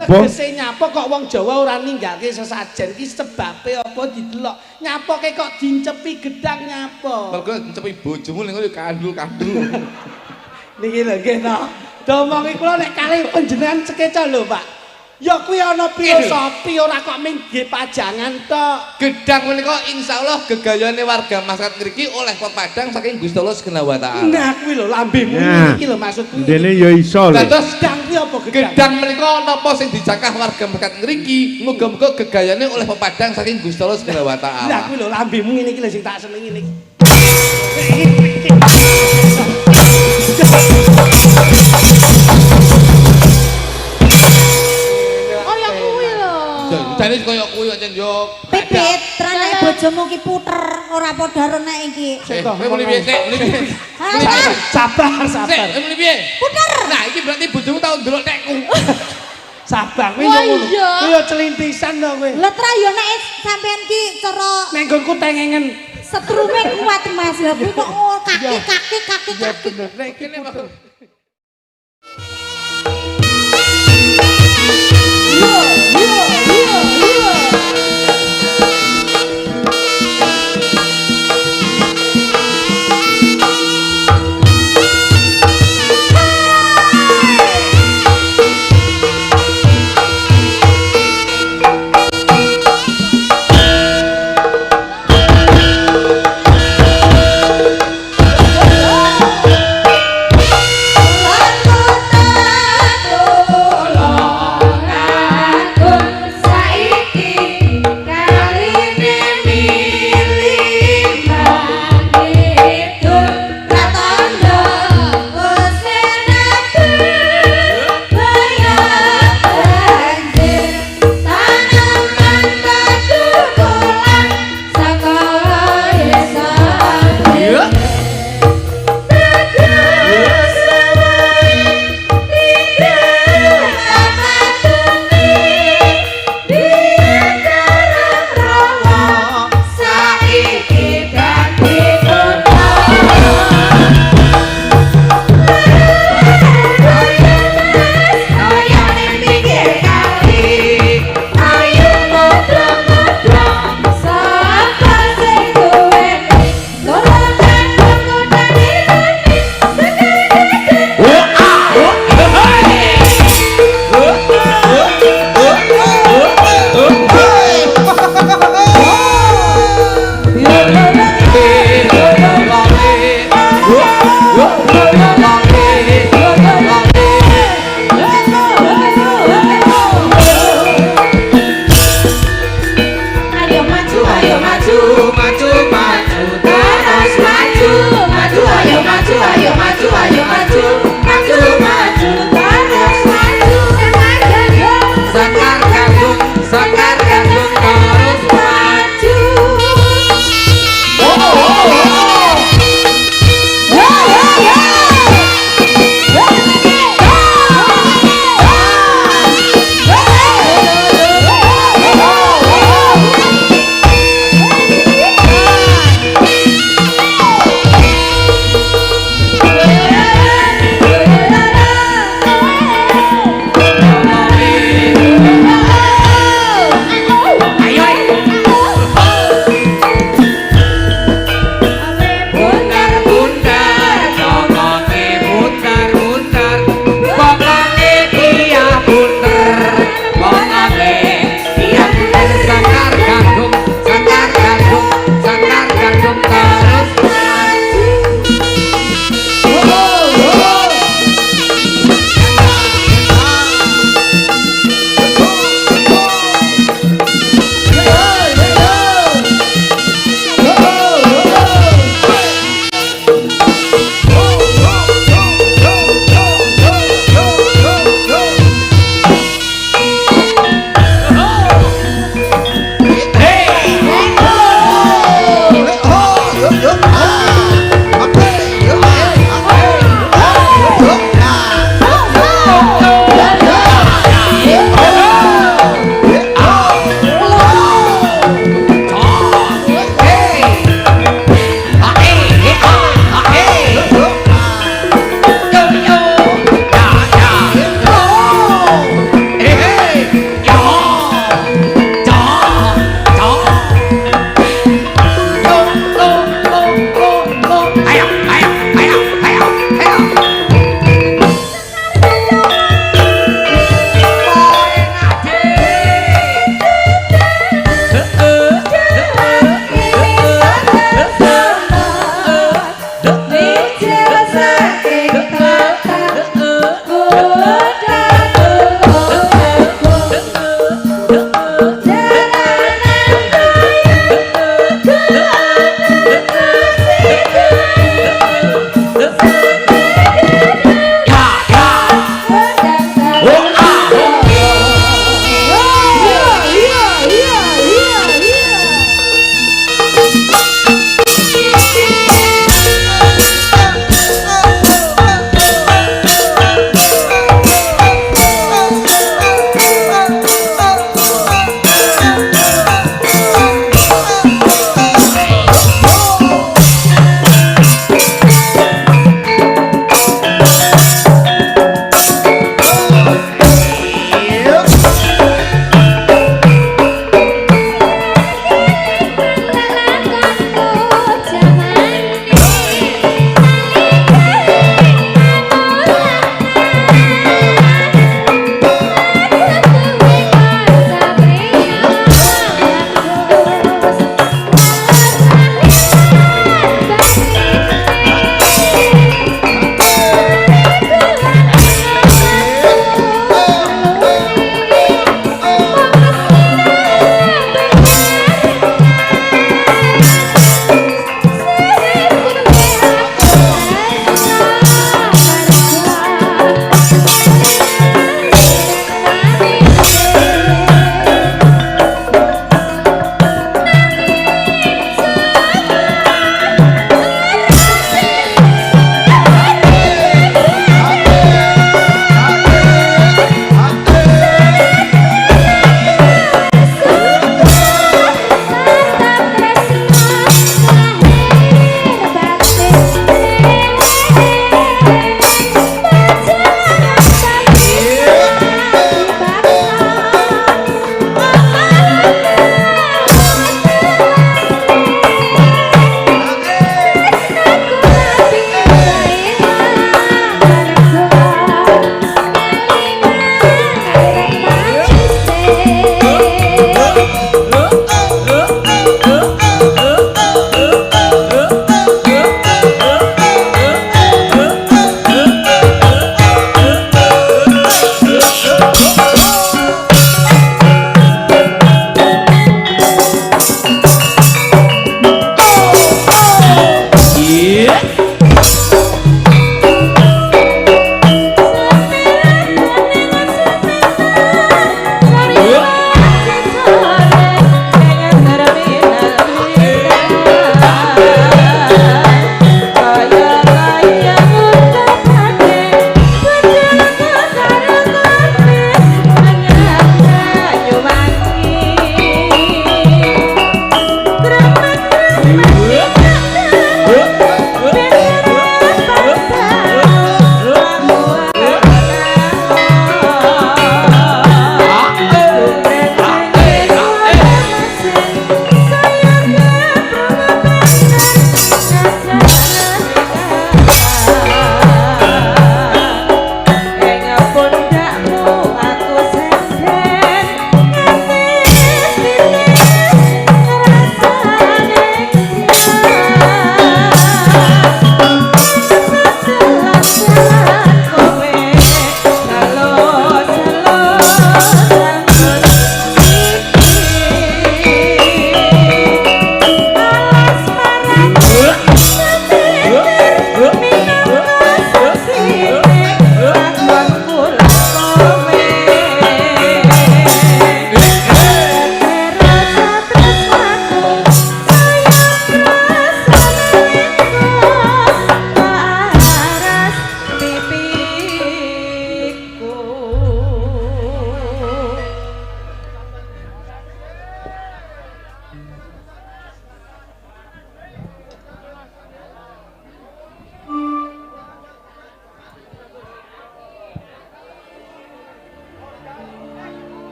Tegese nyapa kok wong Jawa ora ninggalke sesajen iki sebabe apa didelok. Nyapake kok dincepi gedang nyapa. Mergo ncepi bojomu ning ngono kandul-kandul. Niki lho nggih to. Domongi kula nek kalih panjenengan sekeca lho, Pak. Ya kuwi ana filosofi ora kok ming nggih pajangan tok. Gedang menika insyaallah gegayane warga masyarakat ngriki oleh pepadang saking Gusti Allah Subhanahu wa taala. Nah kuwi lho lambemu iki lho maksudku. Dene ya iso lho. Dados gedang kuwi apa gedang? Gedang menika napa sing dicakah warga masyarakat ngriki muga-muga gegayane oleh pepadang saking Gusti Allah Subhanahu wa taala. Lah kuwi lho lambemu ngene iki lho sing tak senengi niki. Jane kaya kuwi kok yo. Pipit, trane bojomu ki puter, ora padha renek iki. Muli piye sik, muli piye. Sabar, sabar. Sik, muli piye? Puter. Nah, iki berarti bojomu tau ndelok tekku. Sabar kuwi yo ngono. Kuwi yo celintisan to kowe. Lah tra yo nek sampean ki cara nenggonku tengengen setrume kuat Mas. Lah kuwi kok kaki. Ya bener. Nek kene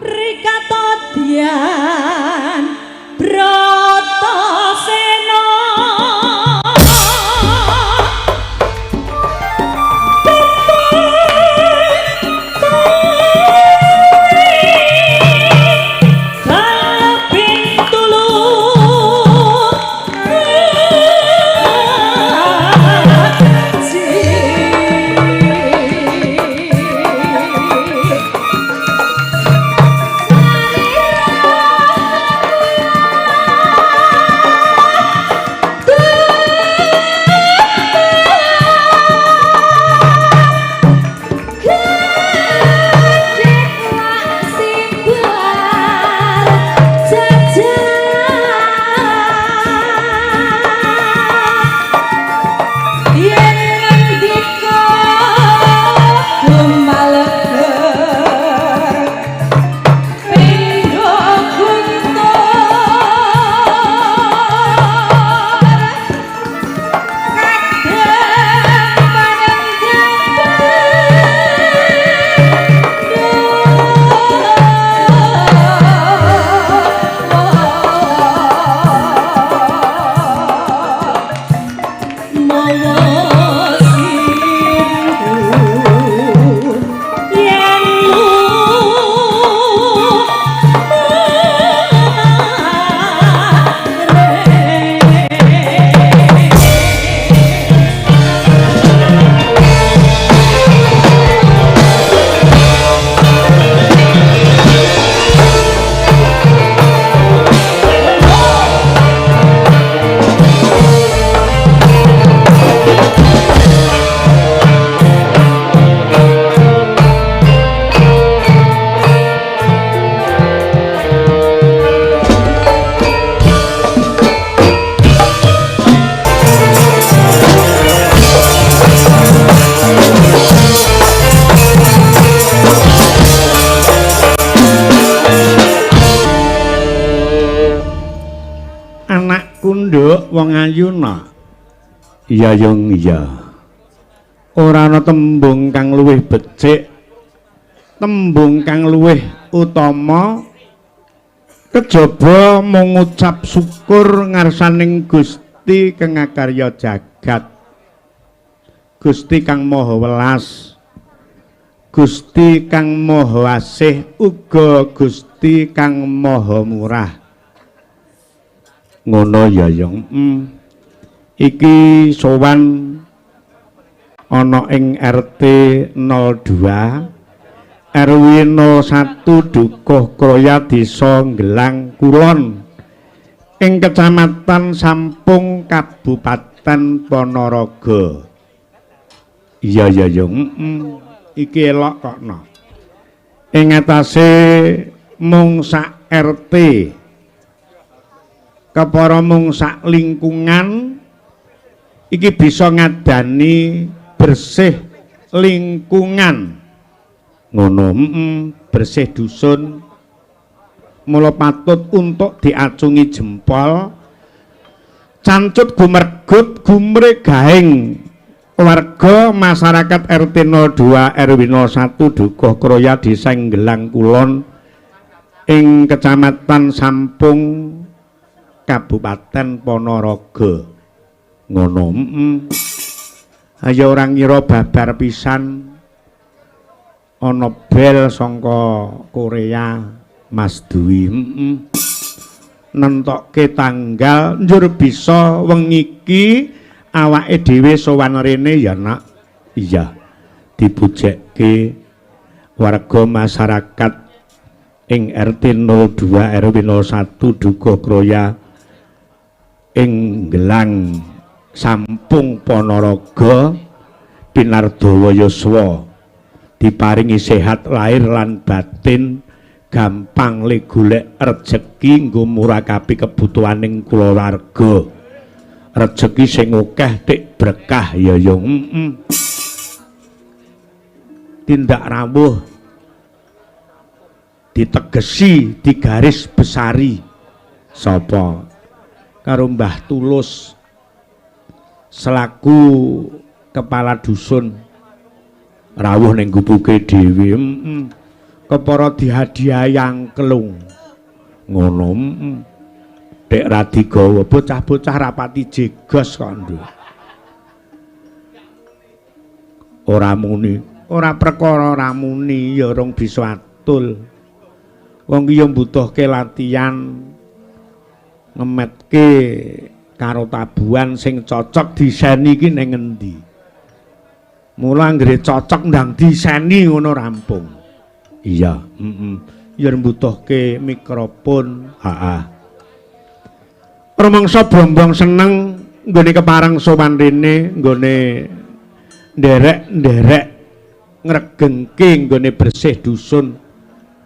Rikatodyan Bratasena Nduk wong ayuna. Iya yung iya. Ora ana tembung kang luwih becik, tembung kang luwih utama kejaba mengucap syukur ngarsaning Gusti kang ngakarya jagat. Gusti kang maha welas, Gusti kang maha asih, uga Gusti kang maha murah. Ngono ya yung iki sowan ana ing RT 02 RW 01 Dukuh Kroya Desa Gelang Kulon ing Kecamatan Sampung Kabupaten Ponorogo. Iya ya yung iki elok kokno ing atase mung sak RT kepara mung sak lingkungan iki bisa ngadani bersih lingkungan ngono bersih dusun mula patut untuk diacungi jempol cancut gumergut gumregahing warga masyarakat RT 02 RW 01 Dukuh Kroya Desa Gelang Kulon ing Kecamatan Sampung Kabupaten Ponorogo. Ngono ayo ora ngira babar pisan ana bel saka Korea Mas Dwi nentokke tanggal njur bisa wengi iki awake dhewe sowan rene ya nak. Iya dibujekke warga masyarakat ing RT 02 RW 01 Dukuh Kroya ing Gelang Sampung Ponorogo Pinardawa Yuswa diparingi sehat lahir lan batin gampang le golek rejeki nggo murakapi kebutuhaning kulawarga rejeki sing akeh tik berkah ya yo tindak rawuh ditegesi digaris besari sapa karo Mbah Tulus selaku kepala dusun rawuh ning gubuke dhewe kepara dihadiahi angklung. Ngono. Dek Radigawa bocah-bocah rapati jegos kok nduk. Ora muni, ora perkara ora muni ya rong bisa atul. Wong iki ya mbutuhke latihan ngemetke karo tabuhan sing cocok diseni iki ning ngendi. Mula anggere cocok ndang diseni ngono rampung. Iya, ya mbutuhke mikrofon. Rumangsa Brombong seneng nggone kepareng sowan rene, nggone nderek-nderek ngregengke nggone bersih dusun.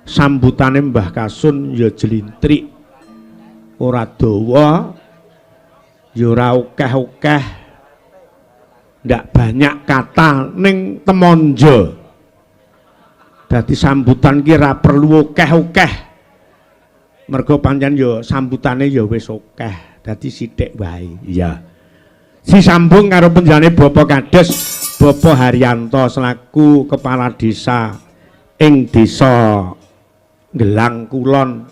Sambutane Mbah Kasun ya jlintrik. Ora dawa, ya ora akeh-akeh. Ndak banyak kata ning temonjo. Dadi sambutan ki ora perlu akeh-akeh. Mergo pancen ya sambutane ya wis akeh. Dadi sithik wae. Iya. Disambung karo penjane Bapak Kades Bapak Haryanto selaku kepala desa ing desa Gelang Kulon.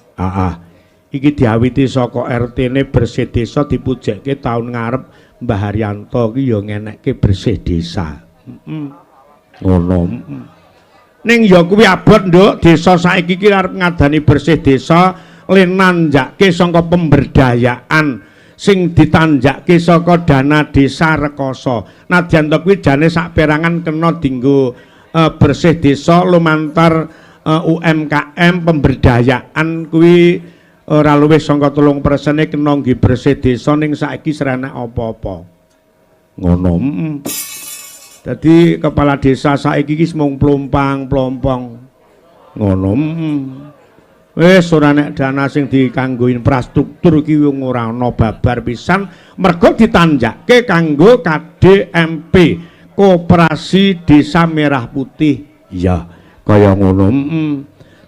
Iki diawiti saka RT-ne bersih desa dipujekke taun ngarep Mbah Haryanto ki ya ngenekke bersih desa. Ngono. Ning ya kuwi abot nduk desa saiki ki arep ngadani bersih desa lenanjake saka pemberdayaan sing ditanjake saka dana desa rekoso. Nadyan to kuwi jane saperangan kena dinggo bersih desa lumantar UMKM pemberdayaan kuwi ora luwih saka 3% kena nggih bersih desa ning saiki serana apa-apa. Ngono. Dadi kepala desa saiki iki mung plompang-plompong. Ngono. Wis ora nek dana sing dikanggo infrastruktur iki wong ora ana babar pisan mergo ditanjake kanggo KDMP Koperasi Desa Merah Putih. Iya, kaya ngono.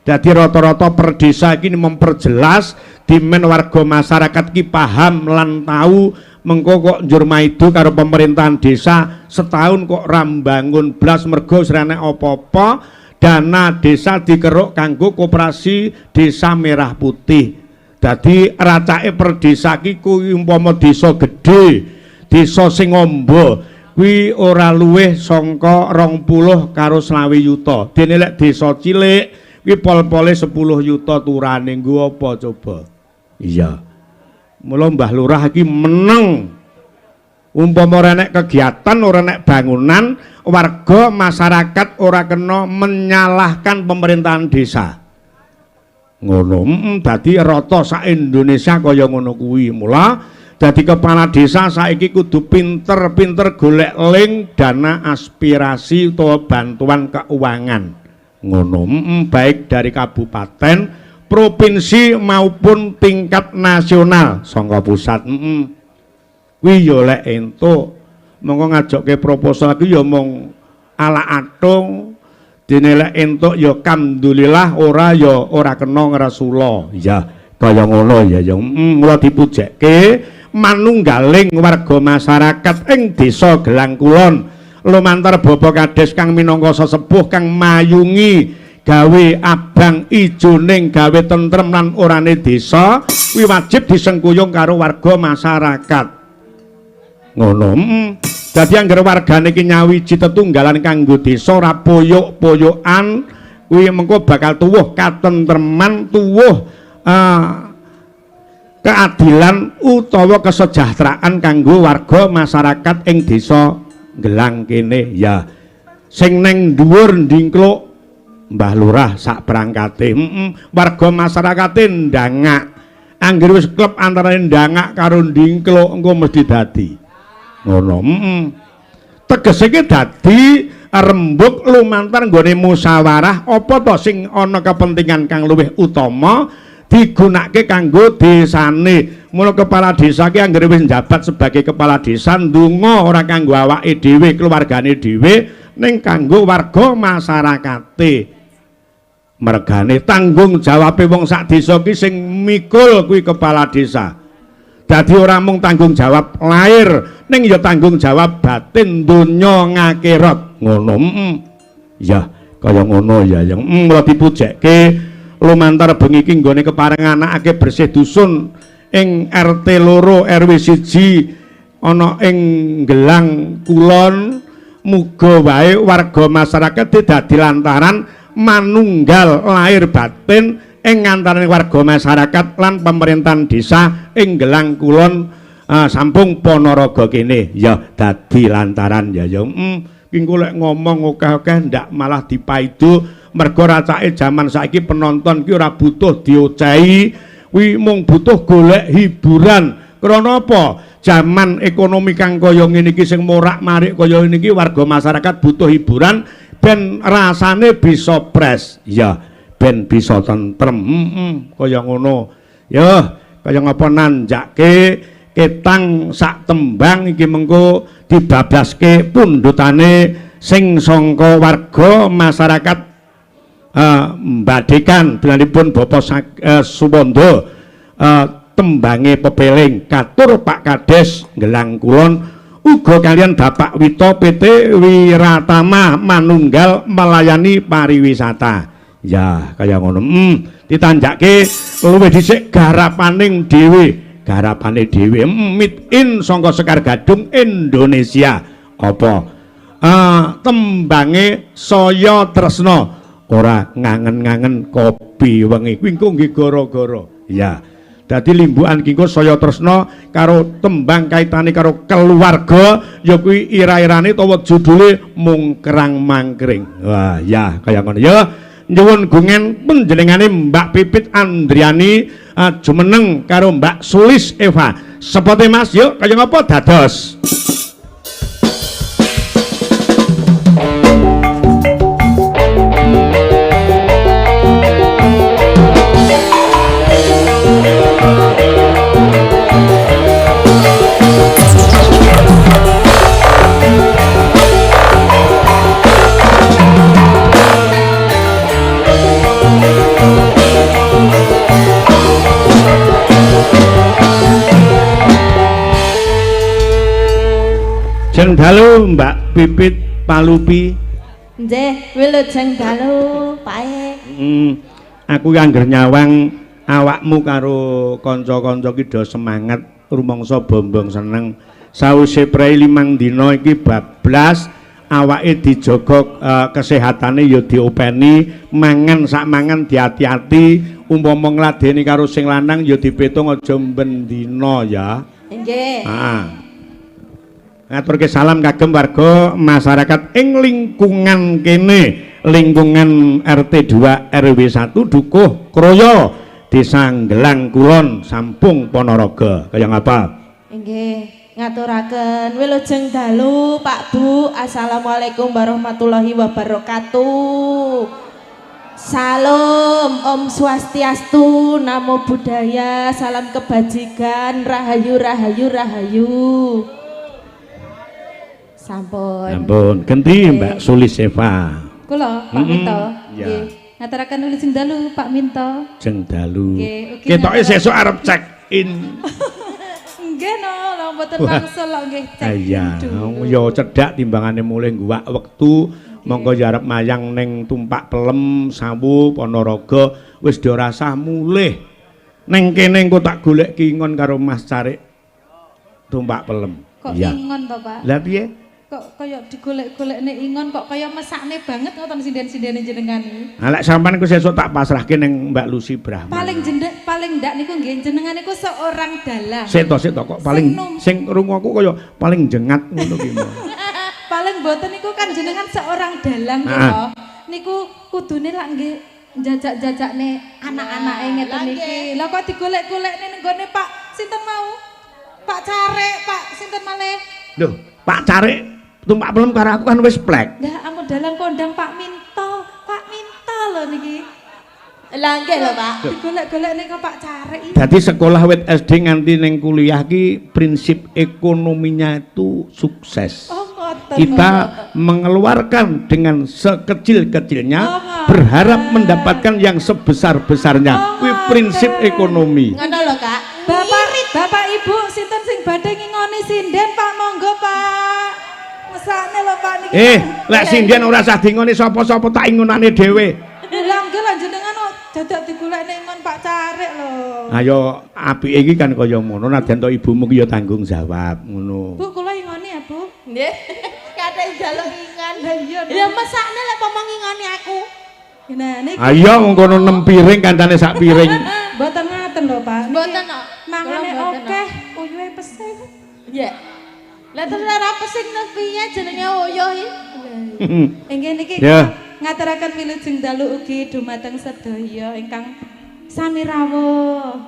Dadi rata-rata per desa iki memperjelas dimen warga masyarakat ki paham lan tahu mengko kok njur maido karo pemerintahan desa setahun kok rambangun blas mergo serane apa-apa. Dana desa dikeruk kanggo koperasi Desa Merah Putih. Dadi racake per desa ki kuwi umpama desa gedhe, desa sing amba kuwi ora luwih saka 20 karo 20 yuta. Dene lek desa cilik kuwi pol-pole 10 yuta turane. Nggo apa coba? Iya. Mula Mbah Lurah iki meneng. Umpama ora nek kegiatan, ora nek bangunan, warga masyarakat ora kena menyalahkan pemerintahan desa. Ngono, dadi rata sak Indonesia kaya ngono kuwi. Mula dadi kepala desa saiki kudu pinter-pinter golek link dana aspirasi utawa bantuan keuangan. Ngono, baik dari kabupaten, provinsi maupun tingkat nasional saka pusat. Kuwi ya lek entuk monggo ngajokke proposal iki ya mung ala atung dene lek entuk ya alhamdulillah ora ya ora kena ngresula ya kaya ngono ya mula dipujekke manunggaling warga masyarakat ing desa Gelang Kulon lumantar Bapak Kades kang minangka sesepuh kang mayungi gawe abang ijoning gawe tentrem lan orane desa kuwi wajib disengkuyung karo warga masyarakat. Ngono. Dadi anggere wargane iki nyawiji tetunggalan kanggo desa ora poyok-poyokan kuwi mengko bakal tuwuh katentreman, tuwuh keadilan utawa kesejahteraan kanggo warga masyarakat ing desa Gelang kene ya. Sing neng dhuwur ndingkluk Mbah Lurah sak berangkate. Warga masyarakate ndangak. Anggere wis klep antarané ndangak karo ndingkluk engko mesti dadi. Ngono. Tegese iki dadi rembug lumantar nggone musyawarah apa to sing ana kepentingan kang luwih utama digunakake kanggo desane. Mula kepala desa ki anggere wis njabat sebagai kepala desa ndonga ora kanggo awake dhewe, keluargane dhewe ning kanggo warga masyarakate. Mergane tanggung jawabe wong sak desa ki sing mikul kuwi kepala desa. Dadi ora mung tanggung jawab lahir, ning ya tanggung jawab batin donya ngakhirat. Ngono. Ya, kaya ngono ya yang mula dipujekke lumantar bengi iki nggone keparengan anakake bersih dusun ing RT loro RW 1 ana ing Gelang Kulon. Muga wae warga masyarakat dadi lantaran manunggal lahir batin ing antaraning warga masyarakat lan pemerintahan desa ing Gelang Kulon Sampung Ponorogo kene ya dadi lantaran ya ki lek ngomong akeh-akeh ndak malah dipaidu mergo racake jaman saiki penonton ki ora butuh diocehi kuwi mung butuh golek hiburan krana apa jaman ekonomi kang kaya ngene iki sing morak-marik kaya ngene iki warga masyarakat butuh hiburan ben rasane bisa pres ya ben bisa tentrem kaya ngono ya kaya ngapa nanjake ketang sak tembang iki mengko dibablaske pundhutane sing sangka warga masyarakat mbadekan bilanipun Bapak Subondo tembange pepeling katur Pak Kades Gelang Kulon uga kalian Bapak Wito PT Wiratama manunggal melayani pariwisata ya kaya ngono ditanjake luwih dhisik garapaning dhewe meet in sangka Sekar Gadung Indonesia apa tembange saya tresna ora ngangen-ngangen kopi wengi kuwi engko nggih gara-gara ya dadi limbukan kingko saya tresna karo tembang kaitane karo keluarga ya kuwi ira-irane utawa judule mung kerang mangkring wah ya kaya ngono ya nyuwun gungen panjenengane Mbak Pipit Andriani jumeneng karo Mbak Sulis Eva sepote Mas yuk kaya ngapa dados Jeng dalu Mbak Pipit Palupi. Nggih, wilujeng dalu Pak. Aku angger nyawang awakmu karo kanca-kanca ki do semangat rumangsa bombong seneng. Sawise prei 5 dina iki bablas awake dijaga kesehatane ya diopeni, mangan sak mangan diati-ati, umpama ngladeni karo sing lanang ya dipitung aja bendina ya. Nggih. Heeh. Ngaturke salam kagem warga masyarakat ing lingkungan kene, lingkungan RT 2 RW 1 Dukuh Kroyo, Desa Gelang Kulon, Sampung Ponorogo. Kaya ngapa? Nggih, ngaturaken wilujeng dalu Pak Bu. Assalamualaikum warahmatullahi wabarakatuh. Salam Om Swastiastu, Namo Buddhaya, salam kebajikan, rahayu rahayu rahayu. Sampun. Sampun. Genti Mbak Sulis Eva. Kula Pak Minto. Ya. Nggih. Ngaturaken wilujeng dalu Pak Minto. Jeng dalu. Nggih, ugi Ketoke sesuk arep check in. Nggih no, lha mboten wangsul lho nggih cek. Iya, dulu. ya cedhak timbangane mulih guwak wektu. Monggo ya arep mayang ning Tumpak Pelem Sawu Ponorogo wis do rasah mulih. Ning kene engko tak golek kingon karo Mas Carik Tumpak Pelem. Kok Iya. ingon to, Pak? Lah piye? Kok kaya digolek-golekne ingon kok kaya mesakne banget ngoten sinden-sindene jenengan iki. Lah lek sampean ku sesuk tak pasrahke ning Mbak Lucy Brahma. Paling ndak niku nggih jenengan niku seorang dalang. Sik to kok paling sing krungu aku kaya paling jengat ngono ki. Paling mboten niku kan jenengan seorang dalang Nah. kok. Niku kudune lak nggih njajak-jajakne anak-anake ngeten iki. Lah kok digolek-golekne ning gone Pak sinten mau? Pak Carik, Pak sinten malih? Lho, Pak Carik Tumpak Pelem karo aku kan wis plek. Lah amun dalang kondang Pak Minto. Pak Minto lho niki. Lah nggih lho, Pak. Digolek-golekne kok Pak Carik iki. Dadi sekolah wit SD nganti ning kuliah ki prinsip ekonominya itu sukses. Oh, ngoten. Kita mengeluarkan dengan sekecil-kecilnya berharap mendapatkan yang sebesar-besarnya. Kuwi prinsip ekonomi. Ngono lho, Kak. Bapak Ibu sinten sing badhe ngingoni sinden Pak monggo Pak. Mesakne lho Pak niki. Lek sinden ora usah dingoni sapa-sapa tak ingunane dhewe. Lah nggih lah jenengan dadak digolekne ngon Pak Carik lho. Ayo apike iki kan kaya ngono nadyan to ibumu ki ya tanggung jawab ngono. Bu kula ingoni ya, Bu. Nggih. Kate njaluk ingan. Lah iya. Ya mesakne lek pomong ingoni aku. Nah niki. Ayo wong kono 6 piring kancane sak piring. Mboten ngaten lho, Pak. Mboten kok. Mangane akeh, uyuhe pesing. Nggih. Lah terus ora pesing piye jenenge uyuh iki? Inggih niki Ya. ngaturaken wilujeng dalu ugi dumateng sedaya ingkang sami rawuh.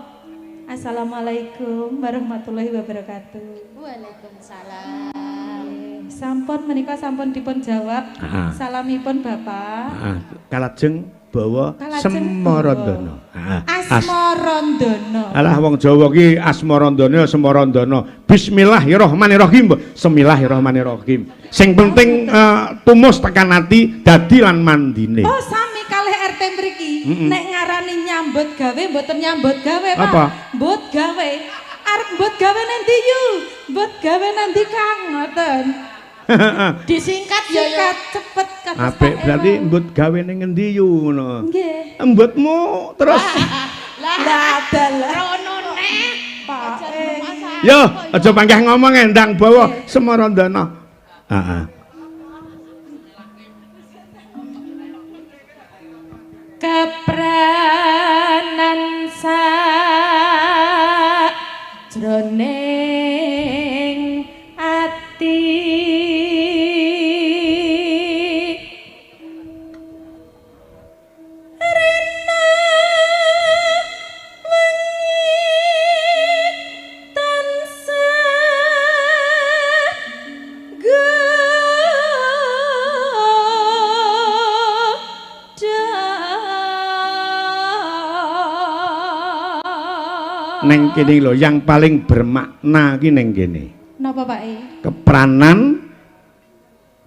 Assalamualaikum warahmatullahi wabarakatuh. Waalaikumsalam. Sampun menika sampun dipun jawab. Ah. Salamipun Bapak. Kalajeng bawa Kalajeng Semarandana. Asmarandana. Alah wong Jawa ki Asmarandana Semarandana. Bismillahirrahmanirrahim. Bismillahirrahmanirrahim. Sing penting tumus tekan ati dadi lan mandine. Oh sami kalih RT mriki. Nek ngarani nyambut gawe mboten nyambut gawe, Pak. Apa? Mbut gawe. Arep mbut gawe nanti yu. Mbut gawe nanti Kang ngoten. Disingkat ya ya. Singkat cepet kados Apik Pak berarti Ero. mbut gawe ning ngendi yu ngono. Nggih. Mbutmu terus Lah dalah. Rono neh. Pak. yo aja pangkah ngomong endang bawa Semarandana. Heeh. Kepranan sak jroning ati rena wengi tansah Neng kene lho yang paling bermakna ki neng kene. Napa Pak Kepranan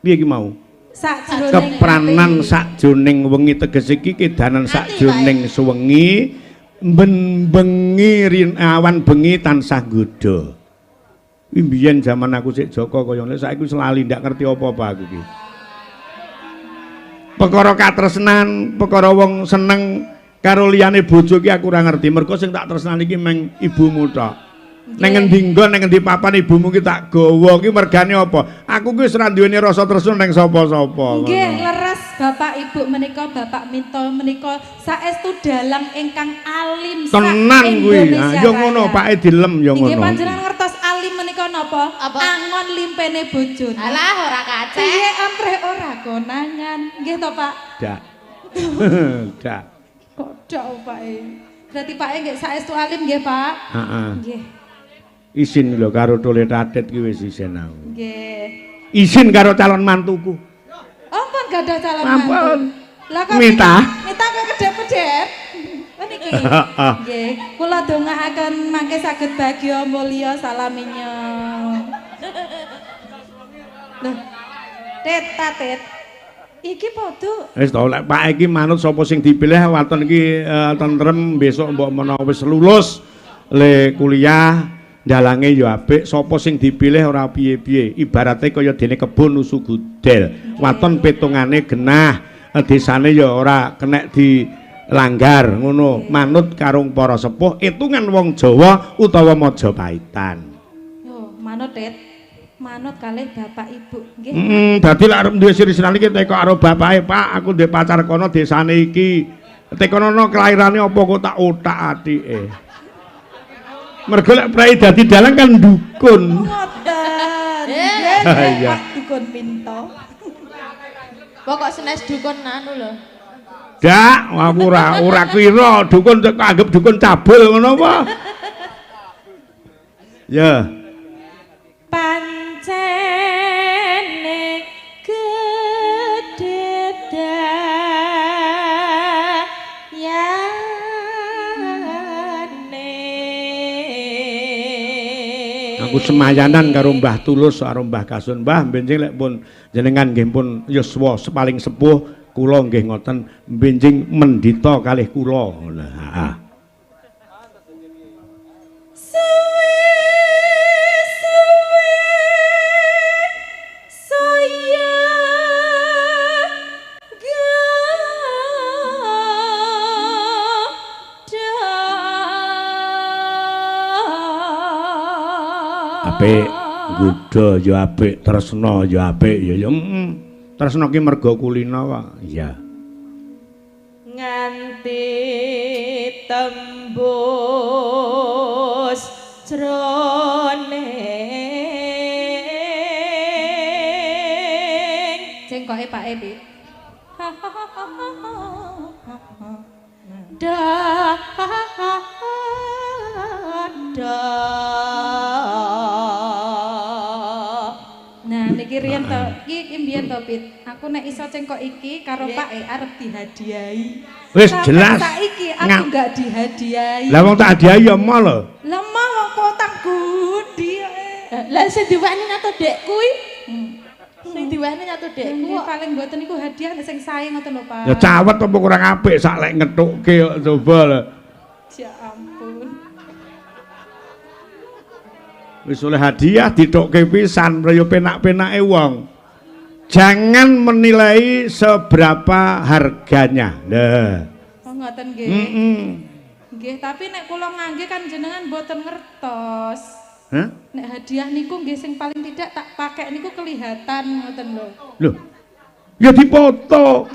piye ki mau? Sakjroning Kepranan sakjroning wengi teges iki kedanan sakjroning suwengi bengi awan bengi tansah nggodha. Kuwi mbiyen jaman aku sik Joko kaya ngene saiki wis lali ndak ngerti apa-apa aku iki. Perkara katresnan, perkara wong seneng karo liyane bojo ki aku ora ngerti. Mergo sing tak tresnani iki meng ibumu tok. Neng ngendi nggon, neng ngendi papan ibumu ki tak gawa ki mergane apa? Aku ki wis ora duweni rasa tresna ning sapa-sapa. Nggih, leres Bapak Ibu menika Bapak Minto menika saestu dalang ingkang alim Tenan kuwi. Ha yo ngono Pake dilem yo Nggih ngono. panjenengan ngertos alim menika napa? Apa? Angon limpene bojone. Alah ora kacek. Piye ampreh ora konangan. Nggih to, Pak? Dak. Dak. Kok dak Pak Berarti Pak nggih saestu alim nggih, Pak? Heeh. Nggih. Isin lho karo Tole Tatit ki wis isin aku. Nggih. Isin karo calon mantuku. Ampun gadah calon Ampun. mantu. Lah kok Mita. Mita kok kedep-kedep. Niki. Nggih, kula dongaaken mangke saged bagya mulya salaminya. Loh. Tet tatet. Iki padha. Wis to lek Pak iki manut sapa sing dipilih waton iki tentrem besok mbok menawa wis lulus le kuliah dalange ya apik sapa sing dipilih ora piye-piye ibarate kaya dene kebon nusu gudel waton petungane genah desane ya ora kenek dilanggar ngono manut karung para sepuh itungan wong Jawa utawa Majapahitan. Yo, manut Tet. Manut kalih Bapak Ibu, nggih. Dadi lek arep duwe siri-sirane iki teko karo bapake, Pak, aku duwe pacar kono desane iki. Tekono kelairane apa kok tak otak atike. Mergo lek prai dadi dalang kan dukun. Ngoten. Iya. Pak dukun Minto. Pokok senes dukun anu lho. Dak, aku ora kira dukun kok anggap dukun cabul ngono apa? Ya. Pancene kededayane. Aku semayanan karo Mbah Tulus karo Mbah Kasun. Mbah benjing lek pun jenengan nggih pun yuswa paling sepuh kula nggih ngoten benjing mendita kalih kula. Nah, Saya apik, nggodha ya apik, tresna ya apik ya. Tresna ki merga kulina kok. Iya. Nganti tembus jroning Jengkoke Pak Epi. Nah, niki riyen to, iki mbiyen to, Pit. Aku nek iso cengkok iki karo Pak E arep dihadiahi. Wis Sampai jelas. Saiki aku enggak dihadiahi. Lah wong tak hadiahi ya mau lho. Lah mau wong kotak gudi. lah sing diwani nyato dek kuwi sing diwani nyato dek Nggih paling mboten niku hadiah sing sae ngoten lho, Pak. Ya cawet apa kurang apik sak lek ngethukke kok coba lho. Ya ampun. Wis oleh hadiah dithukke pisan ya penak-penake wong. Jangan menilai seberapa harganya. Nah. Oh ngoten nggih. Nggih, tapi nek kula ngangge kan jenengan mboten ngertos. Hah? Nek hadiah niku nggih sing paling tidak tak pakai niku kelihatan ngoten lho. Loh. Ya dipoto.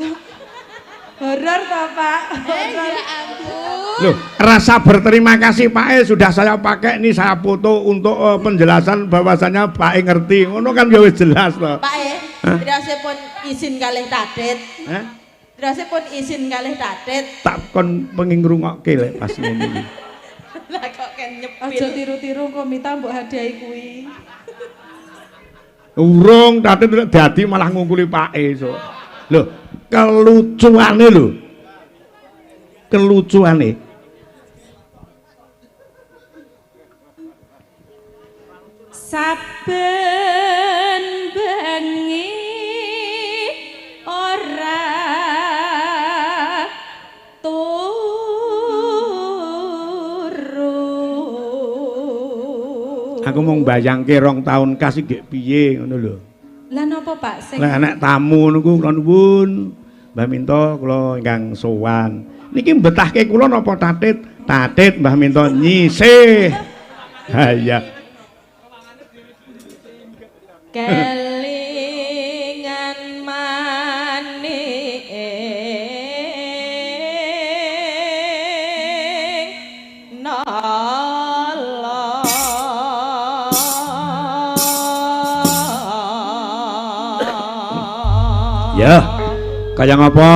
Horor to, Pak? ya ampun Loh, rasa berterima kasih Pak E sudah saya pakai nih saya foto untuk penjelasan bahwasanya Pak E ngerti. Ngono kan ya wis jelas loh. Pak E dirasipun izin kalih Tadet Hah? dirasipun izin kalih Tadet Tak kon pengen ngrungokke lek pas ngene iki. lah kok kan Aja nyepil tiru-tiru kok minta mbok hadiahi kuwi. Urung Tadet dadi malah ngungkuli Pak E so. Loh, kelucuane lho. Kelucuane. Saben bengi ora turu. Aku mau mbayangke 2 tahun kasih gek piye ngono lho. Lah napa Pak sing Lah nek tamu niku kula nuwun Mbah Minto kula ingkang sowan. Niki mbetahke kula napa Tatit? Tatit Mbah Minto nyisih. Ha iya. kelingan maning nolong Ya, kaya ngapa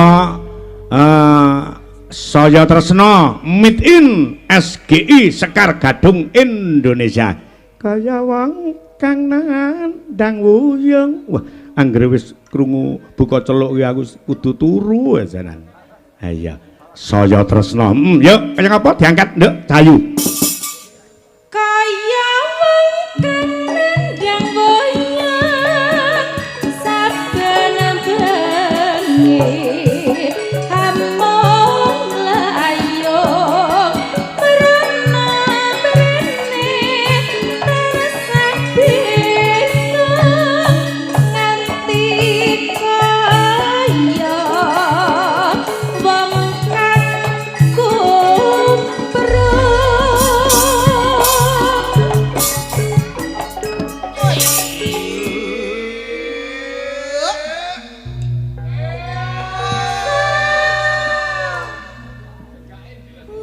saya tresno meet in SGI Sekar Gadung Indonesia. Kaya wong kang nandang wuyung. Wah, anggere wis krungu buka celuk kuwi aku kudu turu janan. Ha iya, saya tresno. Yuk, kaya ngapa diangkat, Nduk Cahayu. kaya wong kang nandang wayang saben bengi hamong layong merana mrene tansah bisa nganti kaya wong kang kumprung.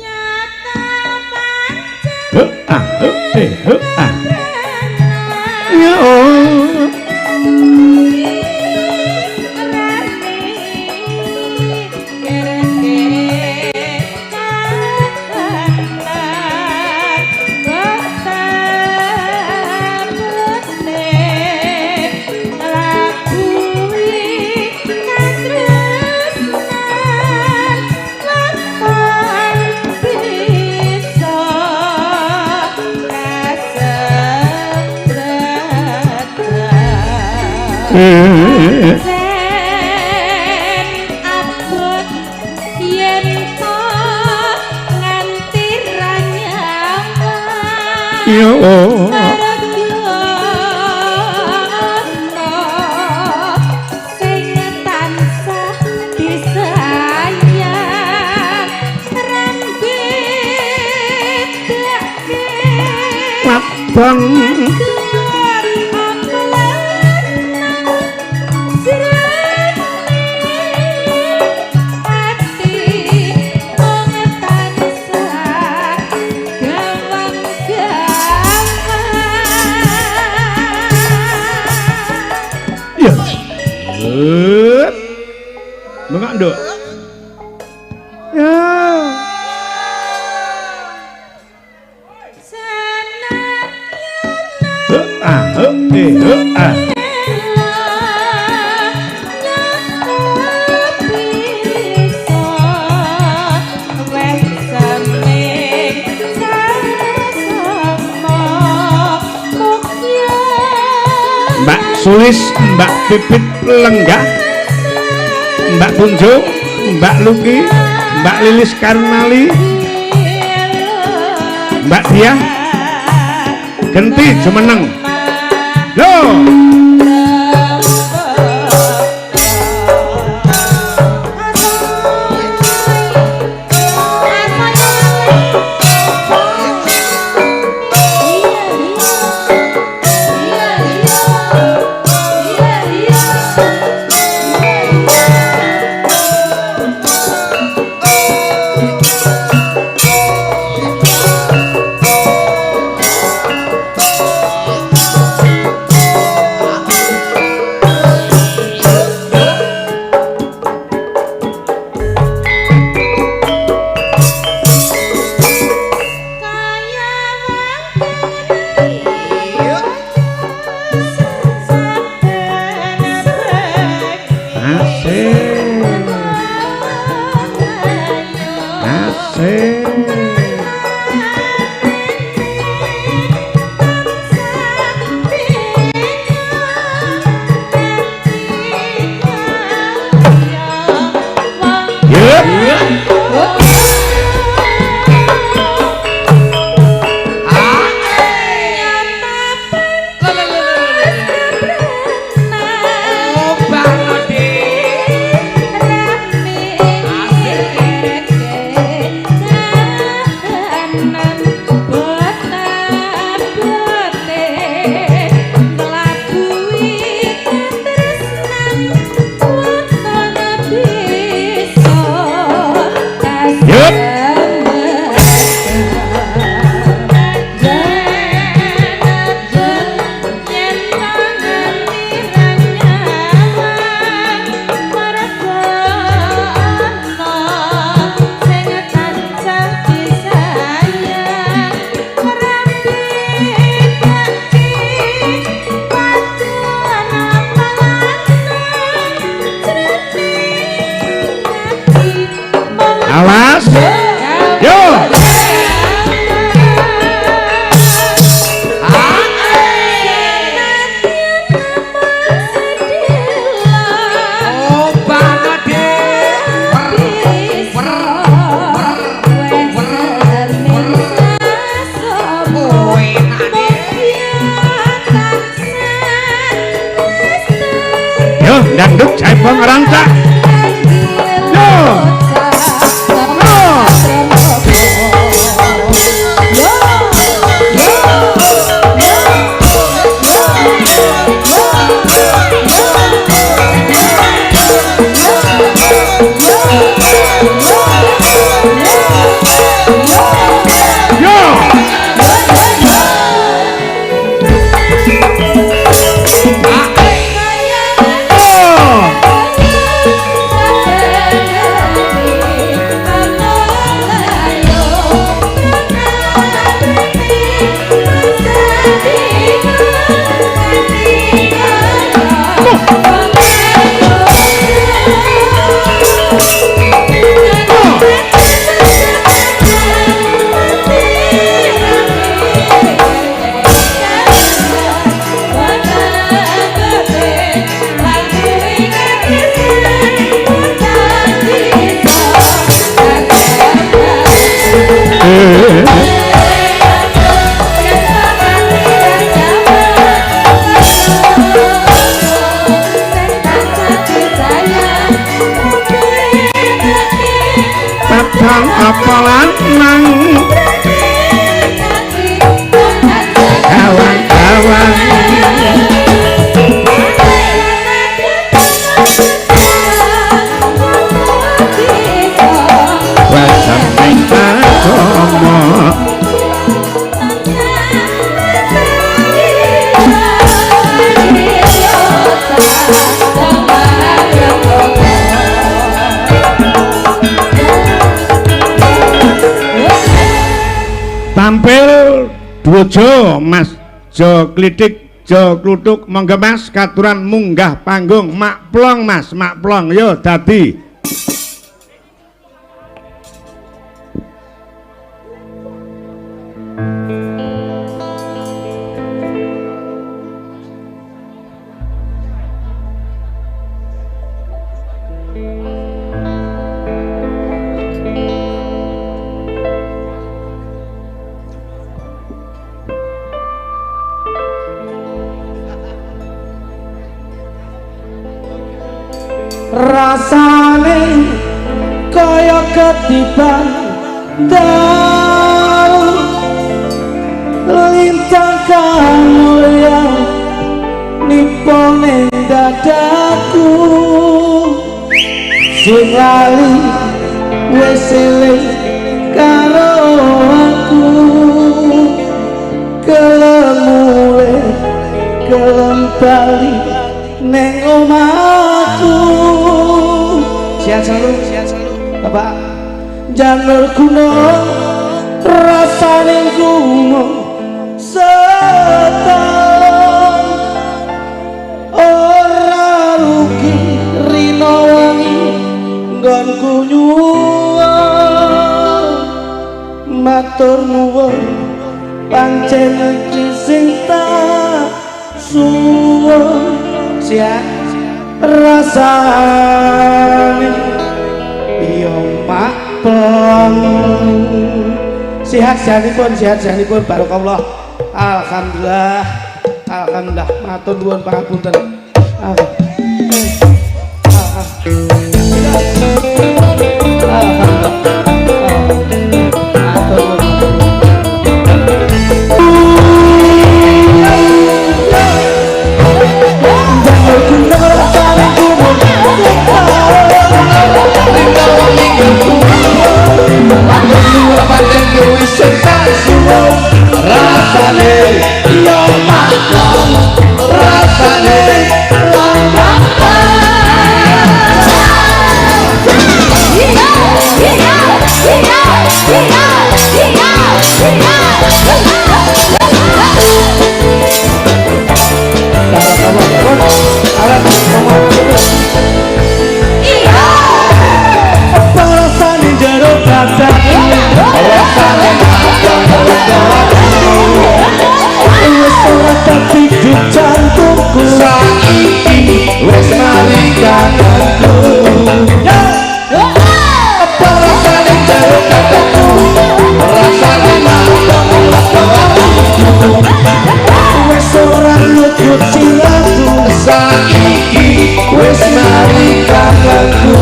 Nyata pancen Ya Allah. Sen abot yen to nganti ra nyaman. Ya Allah. Sing tansah disayang rambit Wadon Nduk. Ya. Mbak Sulis, Mbak Pipit Lenggah, Mbak Punjo, Mbak Luki, Mbak Lilis Karnali, Mbak Diah, Genti Jumeneng. Yo. Awas. Yo. Yo, dangdut Jaipong Rancak. Yo. Padang apalan nang kawan-kawan wasan ning agama Duojo Mas Jo Klitik Jo Kluthuk monggo Mas katuran munggah panggung Mak Plong Mas Mak Plong yo dadi rasane kaya ketiban daun lintang kamulya nipone dadaku sing lali wis eling karo aku kelemule kelem bali neng omahku. Sehat selalu Bapak. Janur gunung rasane gunung setahun ora rugi rino wangi nggonku nyuwun matur nuwun pancen iki sing tak suwun. Sehat rasane yo Mak Plong. Sehat-sehatipun barakallah. Alhamdulillah matur nuwun pangapunten. Rasane yo maklum rasane jantungku saiki wis malikatanku apa rasane jero kataku rasane wis ora luput silaku saiki wis malikatanku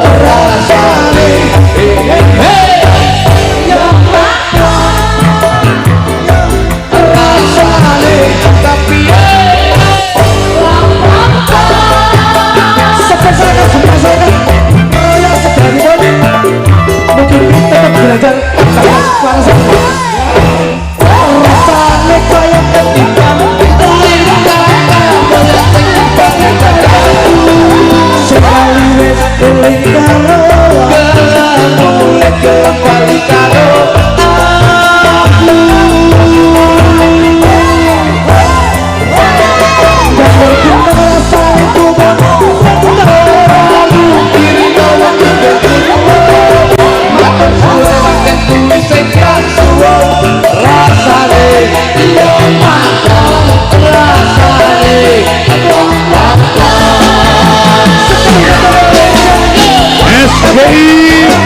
rasane belajar rasane kaya ketiban sekali wis eling karo mulai kembali karo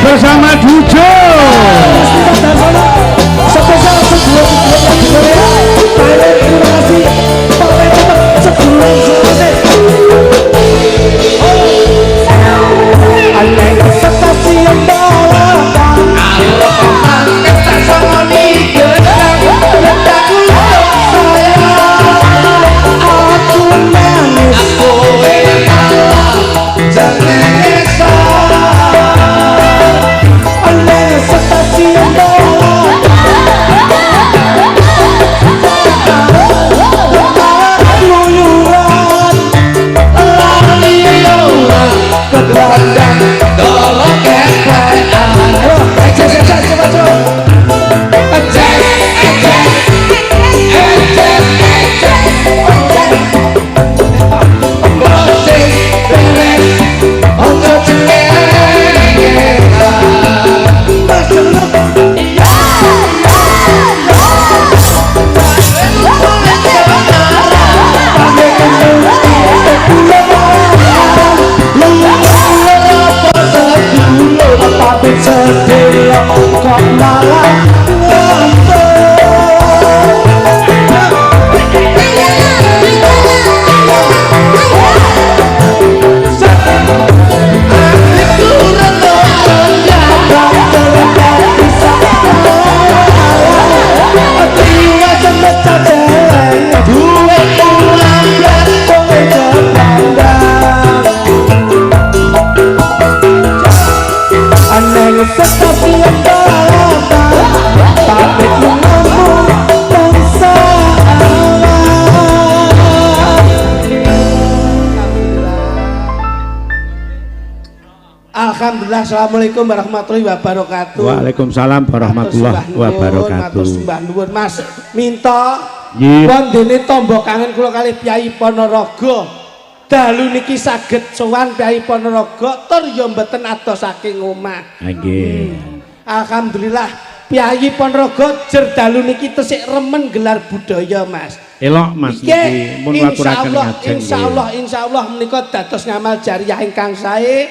bersama Dujo spesial sebelum terima kasih sebelum selesai aneh stasiun balapan kita sama nih aku nangis jangan Alhamdulillah, assalamualaikum warahmatullahi wabarakatuh. Waalaikumsalam warahmatullahi wabarakatuh. Matur sembah nuwun Mas. Minta Nggih. wondene tombo kangen kula kalih Kyai Ponorogo. Dalu niki saged sowan Kyai Ponorogo tur ya mboten adoh saking omah. Nggih. Alhamdulillah Kyai Ponorogo jer dalu niki tesik remen gelar budaya Mas. Elok Mas niki mun waturaken ngajeng. Insyaallah menika dados ngamal jariah ingkang sae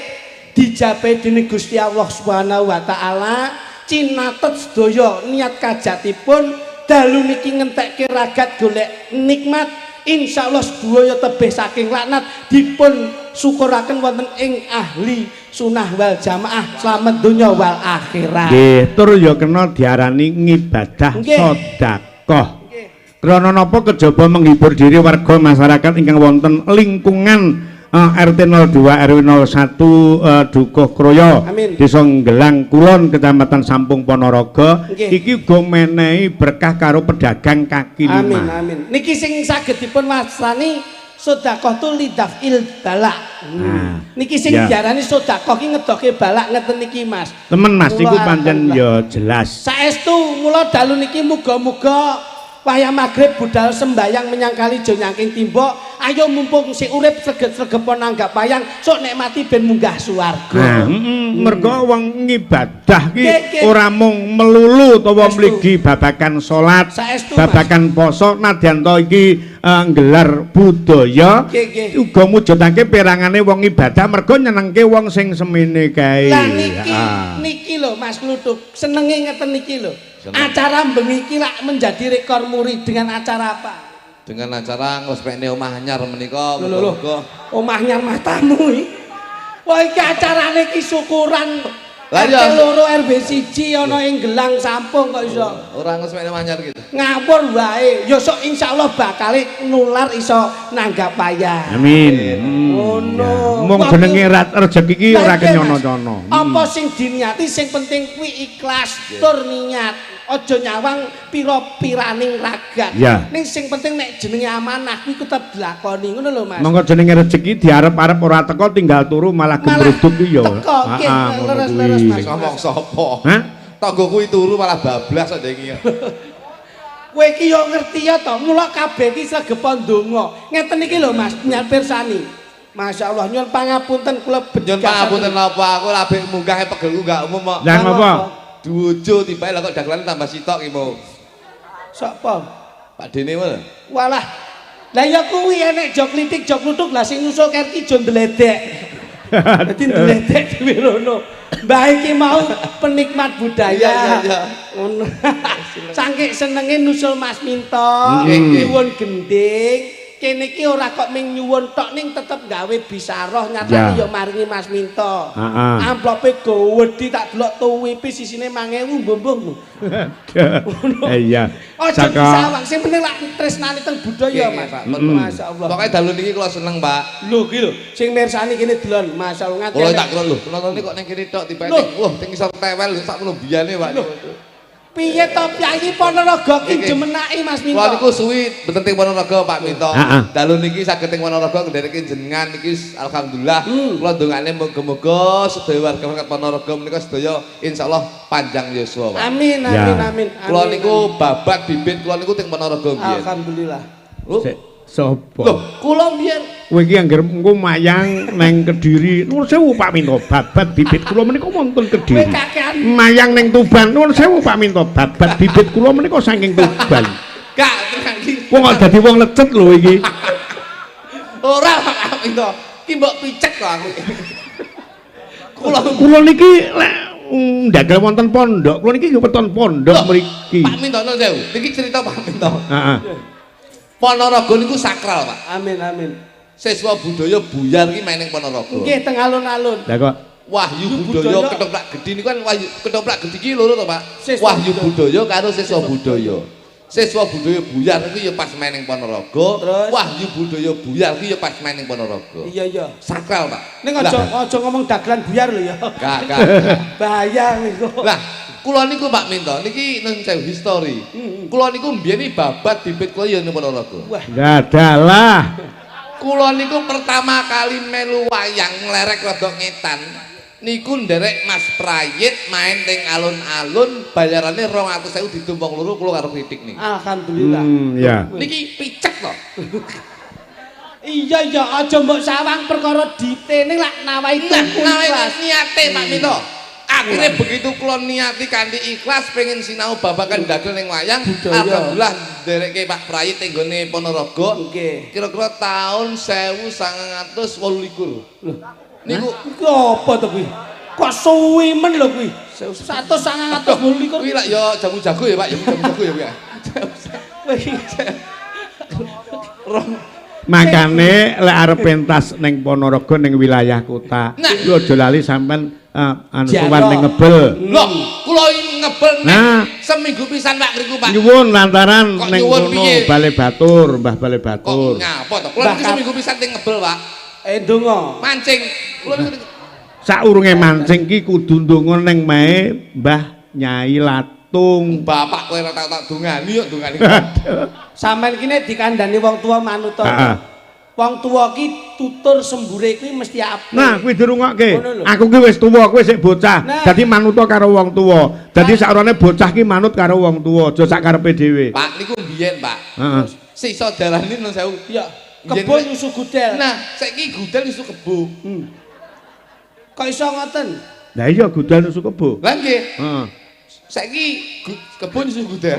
dijape dening Gusti Allah Subhanahu wa taala. Cinatet sedaya niat kajatipun dalu niki ngentekke ragat golek nikmat. Insyaallah sedaya tebih saking laknat dipun syukuraken wonten ing ahli sunah wal jamaah slamet donya wal akhirat. Nggih, tur ya kena diarani ngibadah Nggih. sedekah. Krana napa kejaba menghibur diri warga masyarakat ingkang wonten lingkungan RT 02 RW 01 Dukuh Kroya Amin. Desa Nggelang Kulon Kecamatan Sampung Ponorogo. Nggih. Iki uga menehi berkah karo pedagang kaki Amin lima. amin. Niki sing saged dipun wastani sedekah tu lidafil balak. Nah, Niki sing ya. diarani sedekah ki ngedoke balak ngeten niki Mas. Temen Mas iku Mula pancen ya jelas. Saestu mula dalu niki muga-muga wayah magrib budal sembayang menyang kali jo nyangking timbok. Ayo mumpung si urip sregep-sregepon nanggap wayang sok nikmati ben munggah swarga. Nah, mergo wong ngibadah ki Nggih, nggih. ora mung melulu utawa Saestu. mligi babagan salat, Saestu, babagan poso nadyan to iki nggelar budaya Nggih, nggih. uga mujudake perangane wong ibadah mergo nyenengke wong sing semene kae. Lah niki Ah. niki lho Mas Kluthuk, senenge ngeten niki lho. Acara bengi iki lak menjadi rekor muri dengan acara apa? Dengan acara ngospekne omah anyar menika Lho, lho. muga-muga Omahnya matamu iki. Wah iki acarane ki syukuran. Lah, RT iya. loro RW 1 ana ing Gelang Sampung kok iso. ora ngospekne omah anyar gitu. Ngapur wae. Ya sok insyaallah bakal nular iso nanggap wayah. Amin. Ngono. Ya. Mung Wah, jenenge rezeki iki ora Lah, iya, Mas. kenyono-nyono. Apa sing diniati sing penting kuwi ikhlas tur niat. Aja nyawang pira-piraning ragat. Ya. Ning sing penting nek jenenge amanah kuwi tetep dilakoni ngono lho Mas. Monggo jenenge rezeki diarep-arep ora teko tinggal turu malah gemruduk ki ya. teko, nggih, ngono leres-leres, kuwi. Mas. Sing ngomong sapa? Hah? Tanggo kuwi turu malah bablas kok iki. Kowe iki yo ngerti ya to, mula kabeh iki sregepon donga. Ngeten iki lho Mas, nyal pirsani. Masyaallah nyuwun pangapunten kula Nyon pangapunten napa aku labek munggah pegelku gak umum kok. Lah ngapa? Dujo tibae lah kok dagelane tambah sitok iki mau. Sapa? Pak Dene wae. Walah. Lah ya kuwi enek jok klitik jok kluthuk lah sing nyusul kerki jo ndledek. Dadi ndledek dhewe rono. Mbah iki mau penikmat budaya. Iya. Ngono. Saking senenge nusul Mas Minto, Nggih. nyuwun gending. Kene iki ora kok ming nyuwun tok ning tetep gawe bisaroh nyatane Ya. ya maringi Mas Minto. Heeh. Amplope gowedi tak delok tuwipi sisine 5000 mbuh. Iya. Aja disawang, sing penting lak tresnane teng budaya Nggih, Mas. Pak. Masyaallah. Pokoke dalu niki kula seneng, Pak. Lho iki lho, sing mirsani kene delon, masyaallah Kula ngati. tak kira lho, nonton kok ning kene tok tibae. Loh. Wah, ning isor tewel sak ngono biyane, Pak. Piye to Kyai Ponorogo ki Nggih. jemenaki Mas Minto? Kula niku suwi beten teng Ponorogo, Pak Minto. Heeh. Dalu niki saged teng Ponorogo ndereke jenengan niki alhamdulillah. Kula ndongane muga-muga sedaya warga masyarakat Ponorogo menika sedaya insyaallah panjang yuswa, Pak. Amin Ya. amin amin. Kula amin, niku babat bibit kula niku teng Ponorogo amin. biyen. Alhamdulillah. Lho, Sopo? kula biyen Kowe iki anggere engko mayang neng Kediri. Nuwun sewu Pak Minto, babat bibit kula menika wonten Kowe Kediri. kakean Mayang neng Tuban. Nuwun sewu Pak Minto, babat bibit kula menika saking Tuban. gak tenan iki. Wong kok dadi wong lecet lho iki. Ora Pak Minto. Ki mbok picek kok aku. Kula Kula niki lek ndagel wonten pondok, kula niki nggih weton pondok Loh, mriki. Pak Minto nuwun sewu. Niki cerita Pak Minto. Heeh. Ponorogo niku sakral, Pak. Amin amin. Siswa budaya buyar iki main ning Ponorogo. Nggih teng alun-alun. Lah kok Wahyu Budaya. budaya ketoprak gedhi niku kan wahyu ketoprak gedhi iki loro to, Pak. Siswa Wahyu budaya karo siswa budaya. Siswa budaya buyar iku ya pas main ning Ponorogo. Terus? Wahyu budaya buyar iku ya pas main ning Ponorogo. Iya iya. Sakral, Pak. Ning Lah, aja ngomong dagelan buyar lho ya. Gak. Bahaya niku. Lah, kula niku Pak Minto niki nun sewu history. Kula niku mbiyen iki babat bibit kula ya ning Ponorogo. Wah, gadalah. Kula niku pertama kali melu wayang nglerek rada ngetan. niku nderek Mas Prayit main teng alun-alun bayarane 200.000 ditumpang loro kula karo kritik nih. Alhamdulillah. Ya. Niki picek to. Iya ya aja mbok sawang perkara ditene lak nawahi tuku ikhlas. Niate Pak Minto. Akhirnya begitu kula niati kanthi ikhlas pengen sinau babagan dagel ning wayang, alhamdulillah nderekke Pak Prayit teng gone Ponorogo. Nggih. Kira-kira tahun 1928. Niku apa to kuwi? Kok suwi men lho kuwi. 1928. kuwi lak ya jamu jago ya Pak, ya jamu jago ya kuwi. Makane lek arep pentas ning Ponorogo ning wilayah kota, lu aja lali sampean anu sowan ning ngebel. Loh, kula ngebel Nah. seminggu pisan Pak ngriku Pak. Nyuwun lantaran Kok ning nyuwun kono piye? Bale Batur, Mbah Bale Kok Batur. ngapa to? Kula niki seminggu pisan teng ngebel Pak. Ndonga. Mancing. Kula niku Saurunge mancing ki kudu ndonga ning mae Mbah Nyai Latung. bapak kowe ora tak dongani yo dongani. Sampeyan ki nek dikandani wong tuwa manut to. Heeh. Wong tuwa ki tutur sembure kuwi mesti apik. Nah, kuwi dirungokke. Ngono lho. Aku ki wis tuwa, kowe sik bocah. Nah. Dadi manut karo wong tuwa. Dadi sakrone bocah ki manut karo wong tuwa, aja sak karepe dhewe. Pak niku biyen Pak. Heeh. Sisa dalane nun sewu. Ya, Biyen kebon nek- nyusu gudel. Nah, saiki gudel isu kebo. Kok iso ngoten? Lah iya gudal nusu kebo. Lah nggih, Heeh. saiki kebo isu gudel.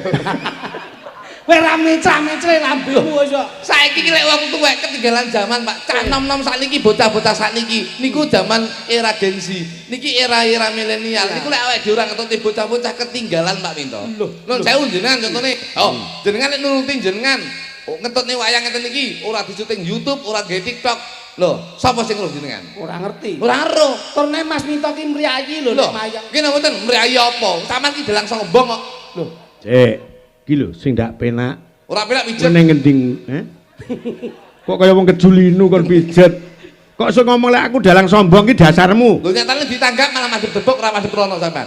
Kowe ra mencra-mencre lambemu wis kok. Saiki ki lek wong tuwek ketinggalan zaman, Pak. Cah nom-nom sakniki bocah-bocah sakniki niku zaman era Gen Z. Niki era-era milenial. Niku lek awake dhewe ora ngetoti bocah-bocah ketinggalan, Pak Minto. Nun sewu jenengan contone. Oh, jenengan nek nuruti jenengan. Oh, ngetotne wayang ngeten iki ora disyuting YouTube, ora gawe TikTok. Lho, sapa sing ngurus jenengan? Ora ngerti. Ora ero. Turne Mas Minto ki mriyayi lho Lho, nek mayang. ki napa mboten mriyayi apa? Sampeyan ki dalang sombong kok. Lho, Cek, iki lho sing ndak penak. Ora penak pijet. Ning ngending, Kok kaya wong kejulinu kon pijet. Kok iso ngomong lek aku dalang sombong ki dasarmu. Lho nyatane ditanggap malah madhep tebuk ora madhep rono sampean.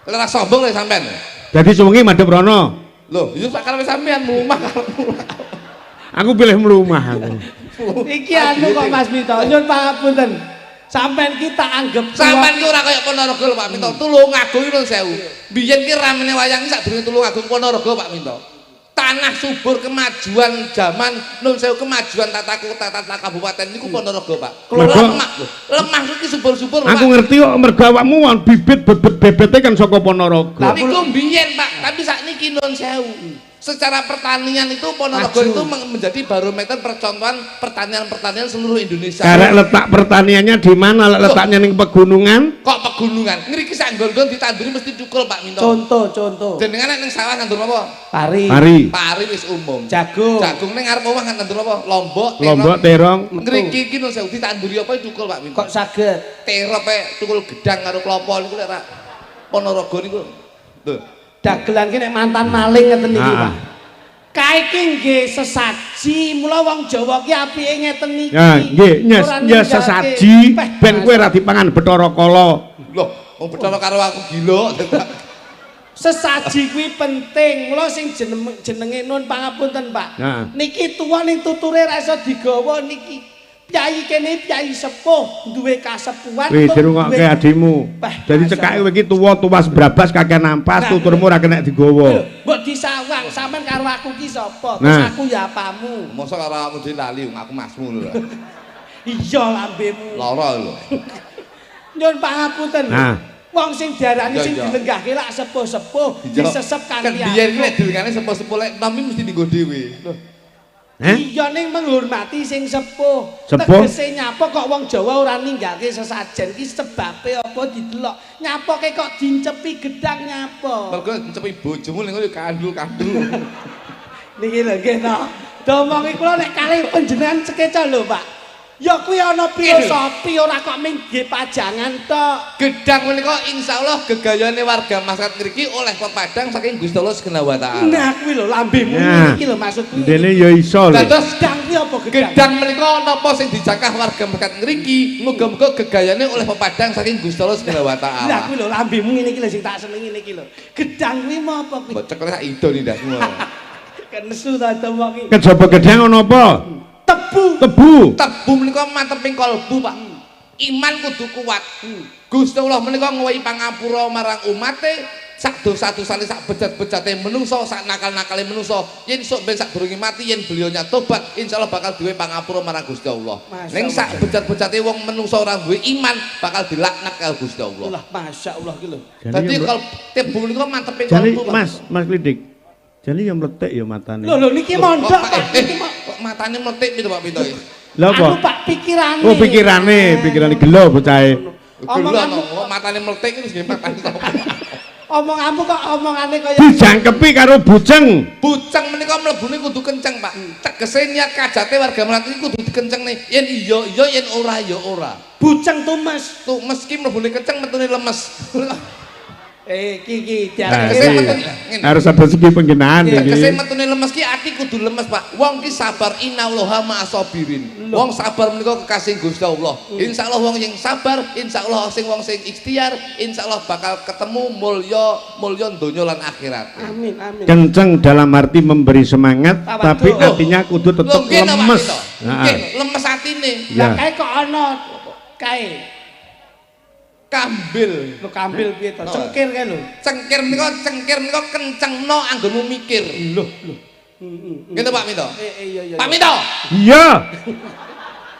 Ora sombong lho sampean. Dadi suwengi madhep rono. Lho, yo sak karepe sampean mlumah. Aku pilih mlumah aku. iki anu kok Mas Minto, nyun pangapunten. Sampeyan ki tak anggap Sampean ki ora kaya Ponorogo lho Pak Minto. Tulungagung iki nun sewu. Biyen ki ramene wayang iki sadurunge Tulungagung Ponorogo Pak Minto. Tanah subur kemajuan zaman nun sewu kemajuan tata kota tata kabupaten niku Ponorogo Pak. Mergo- Lemah lho. Lemah iki subur-subur lho, Aku Pak. ngerti kok mergo awakmu wong bibit bebete kan saka Ponorogo. Niku mbiyen Pak, tapi sakniki nun sewu. Secara pertanian itu Ponorogo Maju. itu menjadi barometer percontohan pertanian-pertanian seluruh Indonesia. Karek letak pertaniannya di mana? Lek letaknya ning pegunungan? Kok pegunungan? Ngriki sak nggon-nggon ditanduri mesti cukul Pak Minto. contoh. Jenengan nek ning sawah nandur apa? Pari, Pari, Pari wis umum. jagung. Jagung ning ngarep omah kan nandur apa? Lombok, Lombok, terong. Ngriki iki nun sewu ditanduri apa cukul Pak Minto. Kok saged Terop cukul gedang karo klopo niku lek ra Ponorogo niku. Lho. dagelan ki nek mantan maling ngeten iki, Ah. Pak. Kae ki nggih sesaji, mula wong Jawa ki apike ngeten niki. Ya, nggih, nyes, Ora nyes ninggalke sesaji peh, ben Mas. kowe ra dipangan Bathara Kala. Loh, wong Bathara karo aku gila. Sesaji kuwi penting. Mula sing jenenge nun pangapunten, Pak. Nah. Niki tuwa ning tuture ra iso digawa niki. Piyai kene piyai sepuh duwe kasepuhan. Wih, tur dirungokke duwe- adimu. Bah, Dadi Mas. cekake kowe iki tuwa-tuwas brabas kakek nampas, Nah. tuturmu ora kena digawa. Mbok disawang sampean karo aku ki sapa? Nah. Terus aku ya apamu. Mosok karo aku dhewe lali aku masmu lho. Iya lambemu. Lara lho. Nyun pangapunten. Nah. Wong sing diarani Iya, sing iya. dilenggahke lak sepuh-sepuh disesep Kan kanthi biyen ki nek dilengane sepuh-sepuh lek tapi mesti dienggo dhewe. Iya ning menghormati sing sepuh. Sepuh? Tegese nyapa kok wong Jawa ora ninggalke sesajen ki sebabe apa didelok. Nyapoke kok dincepi gedang nyapa. Mergo cepi bojomu ning ngono kandul-kandul. Niki lho nggih to. Domongi kula nek kalih panjenengan sekeca lho, Pak. Ya kuwi ana filosofi ora kok ming nggih pajangan tok. Gedang menika insyaallah gegayane warga masyarakat ngriki oleh pepadang saking Gusti Allah Subhanahu wa taala. Nah kuwi lho lambemu Ya. iki lho maksudku. Dene ya iso lho. Dados Gedang kuwi apa gedang? gedang menika napa sing dijangkah warga masyarakat ngriki muga-muga gegayane oleh pepadang saking Gusti Allah Subhanahu wa Lah taala. kuwi lho lambemu ngene iki lho sing tak senengi niki lho. Gedang kuwi mau apa kuwi? Bocek sak ido nindakmu. Kenesu ta domongi. Kejaba gedang ana apa? Tebu. Tebu. Tebu menika manteping kolbu, Pak. Iman kudu kuat. Gusti Allah menika ngowahi pangapura marang umate sak dosa-dosane sak bejat-bejate menungso, sak nakal-nakale menungso. Yen sok ben sak durunge mati yen beliaunya tobat, insyaallah bakal duwe pangapura marang Gusti Allah. Ning sak bejat-bejate wong menungso ora duwe iman bakal dilaknat karo Gusti Allah. Lah masyaallah ki lho. Dadi kalau tibu niku mantepe Jadi kalbu. Mas Klidik. Jadi yang meletek ya matane. Lho niki mondok Pak. Kok matane meletik itu Pak Pinto. Lha apa? Anu Pak pikirane. Oh pikirane gelo bocahe. Omonganmu kok matane meletik itu nggih matane to. Omonganmu kok omongane kaya Dijangkepi karo bujeng. Buceng menika mlebune kudu kenceng, Pak. Tegese niat kajate warga Melati kudu dikencengne. Yen iya iya, yen ora ya ora. bujeng tumes. Tuh meski mlebune kenceng metune lemes. Iki Nah, Tegese iki metune harus ada segi pengginaan tegese iki. metune lemes ki ati kudu lemes, Pak. Wong ki sabar innallaha ma'asabirin. Wong sabar menika kekasih Gusti Allah. Insyaallah wong yang sabar, insyaallah wong sing ikhtiar, insyaallah bakal ketemu mulya donya lan akhirat. Amin amin. Kenceng dalam arti memberi semangat, Tawaduk. tapi hatinya kudu tetap Lho, nggih, Pak lemes. Pinto. Nah, Nggih, lemes atine. Lah ya. kae kok ana kae. Kambil. Lho kambil piye to? Cengkir kae lho. Cengkir menika kencengno anggonmu mikir. Lho. Gitu Pak Minto. Iya. Pak Minto. Iya.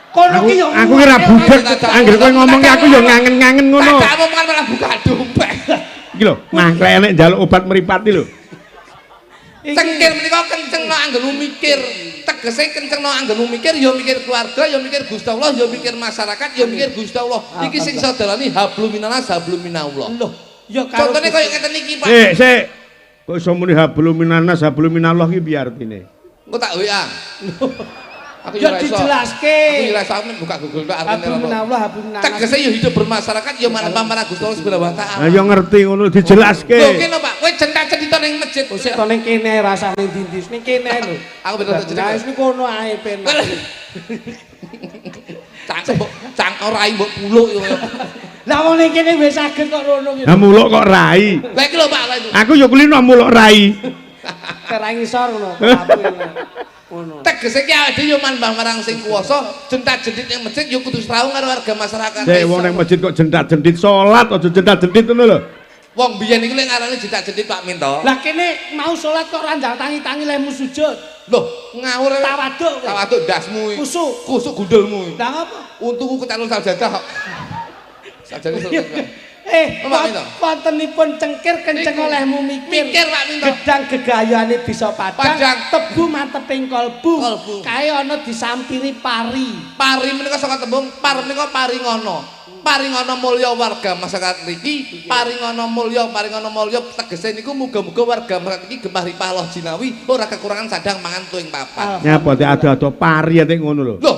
Kono ki yo. Aku kira budek, anggere kowe ngomong ki aku yo ngangen-ngangen ngono. Tak omongan malah buka dompet. Iki lho, mangkle enek njaluk obat mripati lho. Cengkir menika kencengno anggonmu mikir. Tegese kencengno anggonmu mikir, ya mikir keluarga, ya mikir Gusti Allah, ya mikir masyarakat, ya mikir Gusti Allah. Iki sing iso dalani hablum minanas hablum minallah. Lho, ya karo Contone koyo ngeten iki, Pak. Sik. Kok iso muni hablum minanas hablum minallah ki piye artine? Engko tak WA. Aku ya ora iso. dijelaske. Aku ora iso buka Google Pak artine Habib apa. menallah, habib nanas. Tegese ya hidup bermasyarakat ya manfaat marang Gusti Allah Subhanahu wa taala. Ayo ngerti ngono dijelaske. Lho kene Pak, kowe jentak-cendita ning masjid. Sik to ning kene rasane dindis ning kene lho. Aku betul jeneng. Nah, wis kono ae penak. Cang ora mbok puluk yo. Lah wong ning kene wis saged kok rono ki. Lah muluk kok rai. Lah iki lho Pak lha itu. Aku yo kulino muluk rai. Kerang ngisor ngono. Ngono. Tegese ki awake dhewe yo manembah marang sing kuwasa, jentak-jendit ning masjid yo kudu srawung karo warga masyarakat. Sik wong nang masjid kok jendak-jendit salat aja jendak-jendit ngono lho. Wong biyen iki lek ngarani jentak-jendit Pak Minto. Lah kene mau salat kok ranjang tangi-tangi lemu sujud. Lho, ngawur Tawaduk. tawaduk dasmu iki. Kusuk. Kusuk gundulmu iki. Lah ngapa? Untuku kecalon sajadah kok. Sajane Pak Minto. Wontenipun cengkir kenceng olehmu mikir. Mikir Pak Minto. Gedang gegayane bisa padang, Padang. tebu manteping kolbu. Kolbu. Kae ana disampiri pari. Pari menika saka tembung par menika paringono. Paringono mulya warga masyarakat niki, paringono mulya tegese niku muga-muga warga masyarakat iki gemah ripah jinawi ora kekurangan sadang mangan tuing papat. Nyapa te ado-ado pari ate ngono lho. Lho,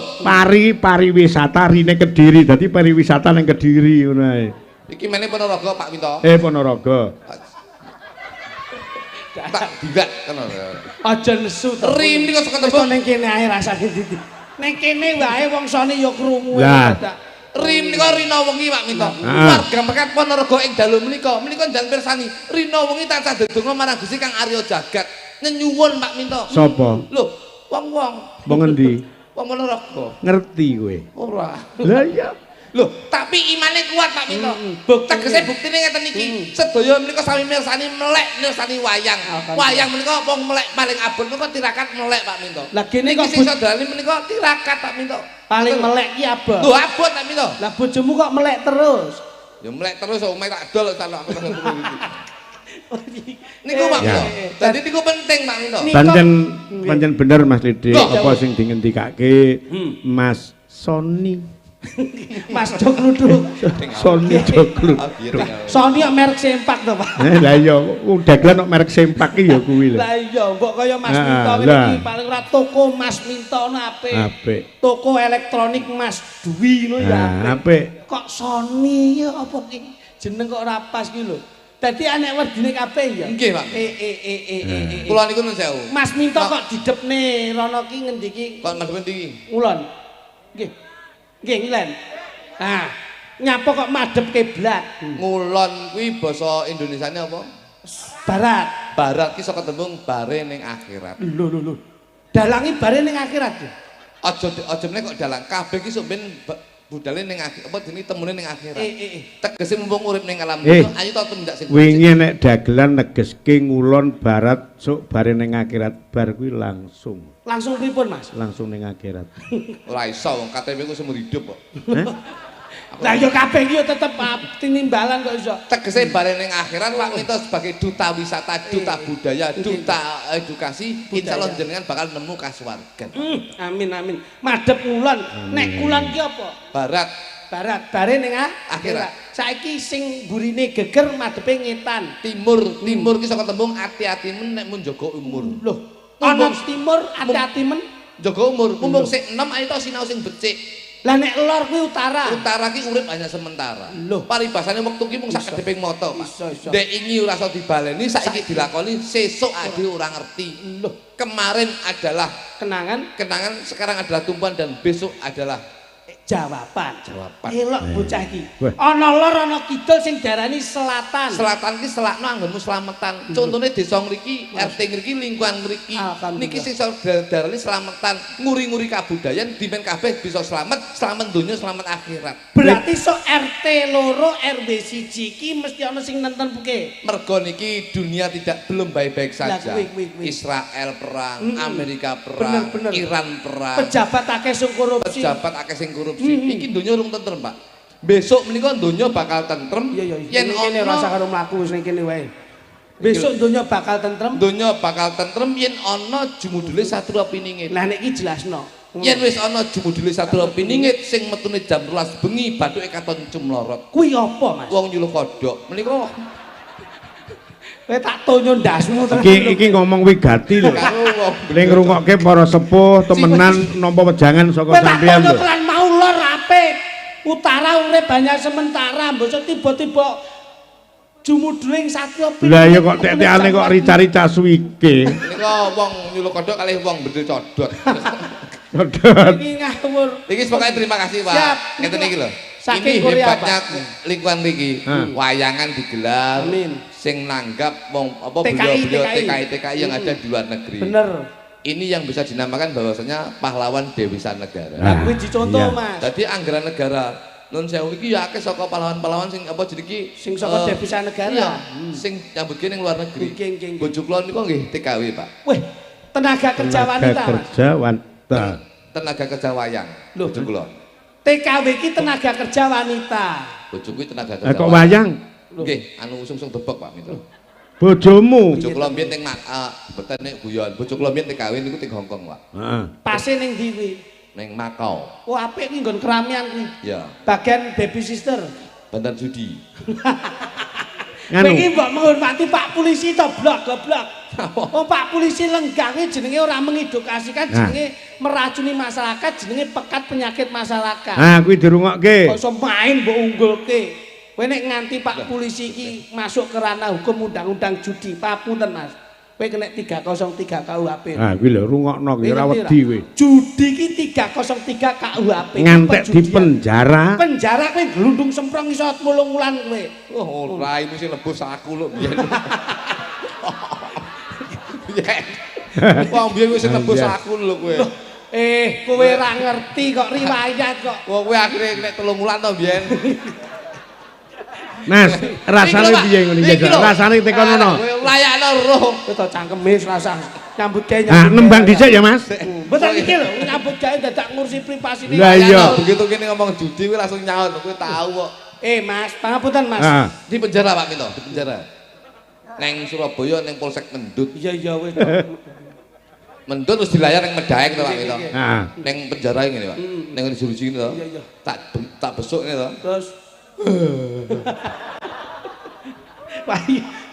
Pariwisata rine Kediri, dadi pariwisata ning Kediri ngono ae. iki meneh Ponorogo Pak Minto. Ponorogo. Tak dilak ngono. Aja nesu to. Rim niku saka Wis tembung ning kene ae rasane didi. Ning kene wae wong sone ya krungu. Lah. Rim nika rina wengi Pak Minto. Ah. Warga mekat Ponorogo ing dalu menika njaluk pirsani. Rina wengi tansah ndedonga marang Gusti Kang Arya Jagat. Nyenyuwun Pak Minto. Sapa? Lho, wong-wong Wong endi? wong Ponorogo. Ngerti kowe. Ora. Lah iya. Loh, tapi imane kuat Pak Minto. Tegese buktine ngeten iki. Sedaya menika sami mirsani melek mirsani wayang. Wayang menika wong melek paling abot menika tirakat melek Pak Minto. Lah kene Niki kok sing sadalane menika tirakat Pak Minto. paling melek ki abot. Lho, abot Pak Minto. Lah bojomu kok melek terus. Ya melek terus omahe tak dol tak aku niku Pak Ya. Minto. Dadi niku penting Pak Minto. Pancen bener Mas Lidik, Loh. apa sing dingendikake Mas Sony. Mas Jogluduk. Sony Jogluduk. Sony kok merek sempak to, Pak. Lah iya, dagelan kok merek sempak ki ya kuwi lho. Lah iya, mbok kaya Mas Ah, Minto lah. iki paling ora toko Mas Minto ono apik. Apik. Toko elektronik Mas Dwi ngono ya. Nah, apik. Kok Sony ya apa ki? Jeneng kok ora pas ki lho. Dadi anek wedine kabeh ya. Nggih, Pak. Kula niku nun sewu. Mas Minto kok didepne rono ki ngendi ki? Kok madhep ndi? Ngulon. Nggih. Nggih, ngilen. Nah, nyapa kok madhep kiblat? Ngulon kuwi basa Indonesiane apa? Barat. Barat ki saka tembung bare ning akhirat. Lho. Dalangi bare ning akhirat. Ya? Aja meneh kok dalang kabeh ki sok ben budale ning apa jenenge temune ning akhirat. Tegese mumpung urip ning alam ayo to tumindak sing wingi nek dagelan negeske ngulon barat sok bare ning akhirat bar kuwi langsung pripun Mas? Langsung ning akhirat. ora iso wong KTP ku seumur hidup kok. Lah ya kabeh iki yo tetep tinimbalan kok iso. Tegese bare ning akhirat Pak Minto sebagai duta wisata, duta budaya, duta edukasi, insyaallah jenengan bakal nemu kasuwargan. Amin amin. Madhep ngulon. Nek kulon ki apa? Barat. Bare ning akhirat. Saiki sing burine geger madhepe ngetan. Timur ki saka tembung ati-ati men nek mun jaga umur. Loh, ana timur ati-ati men jaga umur. Mumpung sik enom ayo to sinau sing becik. Lah nek lor kuwi utara. Utara ki urip hanya sementara. Loh, paribasane wektu ki mung sak kedeping moto, Pak. Dek ingi ora iso dibaleni, saiki dilakoni, sesuk ade ora ngerti. Loh, kemarin adalah kenangan, sekarang adalah tumpuan dan besok adalah jawaban. Elok bocah iki. Ana lor ana kidul sing diarani selatan. Selatan ki selakno anggonmu slametan. Contone desa ngriki, RT ngriki, lingkungan ngriki. Niki sing diarani slametan, nguri-nguri kabudayan dimen kabeh bisa selamat donya, selamat akhirat. Berarti sok RT loro RW 1 iki mesti ana sing nentenke. Mergo niki dunia belum baik-baik saja. Israel perang, Amerika perang, Iran perang. Pejabat akeh sing korupsi. Iki donya urung tentrem, Pak. Besok menika donya bakal tentrem. Yen ana rasa karo mlaku wis ning kene wae. Besok donya bakal tentrem. Donya bakal tentrem yen ana jumudule Satria Piningit. Lah nek iki jelasno. Yen wis ana jumudule Satria Piningit sing metune jam 12 bengi bathuke katon cumlorot. Kuwi apa, Mas? Wong nyuluh kodhok. Menika kowe tak tonyo ndasmu terus. Iki ngomong wigati lho. Ning ngrungokke para sepuh temenan nampa wejangan saka sampeyan lho. Kowe tak mau lor apik. Utara urip banyak sementara, mbok tiba-tiba jumudhuling Satria Piningit. Lah ya kok tek-tekane kok rica-rica suwike. Menika wong nyuluh kodhok kalih wong bedil codot. Codot. Iki ngawur. Iki pokoke terima kasih, Pak. Ngeten iki lho. Ini hebatnya lingkungan niki. Wayangan digelar. Sing nanggap wong apa beliau-beliau TKI yang ada di luar negeri. Bener. Ini yang bisa dinamakan bahwasanya pahlawan dewisan negara. Nah, kuwi dicontoh, Mas. Jadi anggaran negara nun sewu iki ya akeh saka pahlawan-pahlawan sing apa jeneng iki sing saka dewisan negara. Iya, sing nyambutke ning luar negeri. Bojo kula niku nggih TKW, Pak. Wih, tenaga kerja wanita, Mas. Tenaga kerja wayang. Bojo kula. TKW iki tenaga kerja wanita. Bojo kuwi tenaga kerja. Kok wayang? Nggih, anu usung-usung tebak, Pak Mitra. Bojomu. Bojo kula mbiyen teng mboten nek guyon. Bojo kula mbiyen TKW niku teng Hongkong, Pak. Heeh. Pase ning ndi kuwi? Ning Makau. Oh, apik iki nggon keramian kuwi. Iya. Bagian baby sister. Bandar judi. Nganu. Kowe iki mbok menghormati Pak Polisi to, blok goblok. Oh, Pak Polisi Lenggang iki jenenge ora mengedukasikan, jenenge meracuni masyarakat, jenenge pekat penyakit masyarakat. Ah, kuwi dirungokke. Kok iso main mbok unggulke. Kowe nek nganti Pak Polisi iki masuk ke ranah hukum undang-undang judi, papunten Mas. Kowe kena 303 KUHP. Ah, kuwi lho rungokno kuwi ora wedi kowe. Judi iki 303 KUHP. Ngantek di penjara. Penjara kowe glundung semprong iso 8 wulan kowe. Oh, ora ini sing lebus aku lho biyen. Wong biyen wis nebus aku lho kowe. Kowe ora ngerti kok riwayat kok. Wong kowe akhire nek 3 wulan to biyen. Mas, rasane piye ngono iki? Rasane tekan ngono. Kowe layakno roh. Kowe to cangkeme rasa nyambut gawe. Ah, nembang dhisik ya, Mas. Mboten iki lho nyambut gawe dadak ngurusi privasine. Lah iya, begitu kene ngomong judi kowe langsung nyaut, kowe tahu kok. Mas, pangapunten Mas. Di penjara Pak Minto, di penjara. Neng Surabaya neng Polsek Mendut. Iya wis. Mendut terus dilayar neng Medaeng to Pak Minto. Heeh. Neng penjara ngene Pak. Neng jurusi ngene to. Tak besuk ngene to. Terus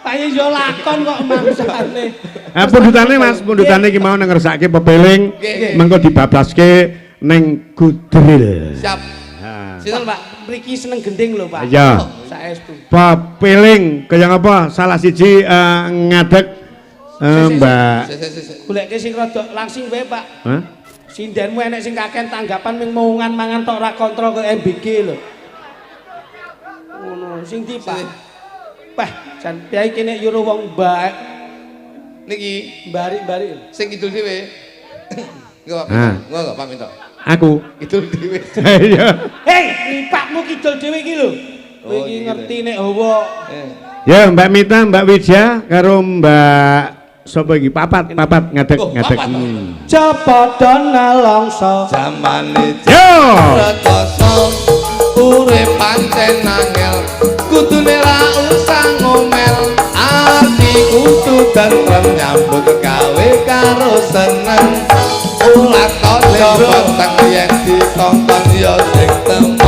Paye yo lakon kok mangsane. Ah, pundutane Mas, pundutane iki mau ngersake pepeling, mengko dibablaske ning Gudril. Siap. Sinten Pak? Mriki seneng gending lho Pak. Iya. Saestu. Pepeling kaya apa? Salah siji ngadeg Mbak. Goleke sing rada langsing wae Pak. Hah? Sindenmu enek sing kaken tanggapan ming moungan mangan tok ora kontrol ke MBG lho. Ngono, sing ndi Pak? Wah, jan piye kene yo wong baik. Niki Bari-bari. sing kidul dhewe. Enggak Pak Minto. Aku. Kidul dhewe. Iya. Hei, nipakmu kidul dhewe iki lho. Kowe Oh, iki iki ngerti nek hawa. Ya Mbak Mita, Mbak Widya karo Mbak sapa iki? Papat ngadeg. Papat. Japada nalongso. Zamane Yo. rekoso urip pancen angel kudune ra usah ngomel ati kudu tentrem nyambut gawe karo seneng ulat kaca weteng yen dikongkon ya sing temen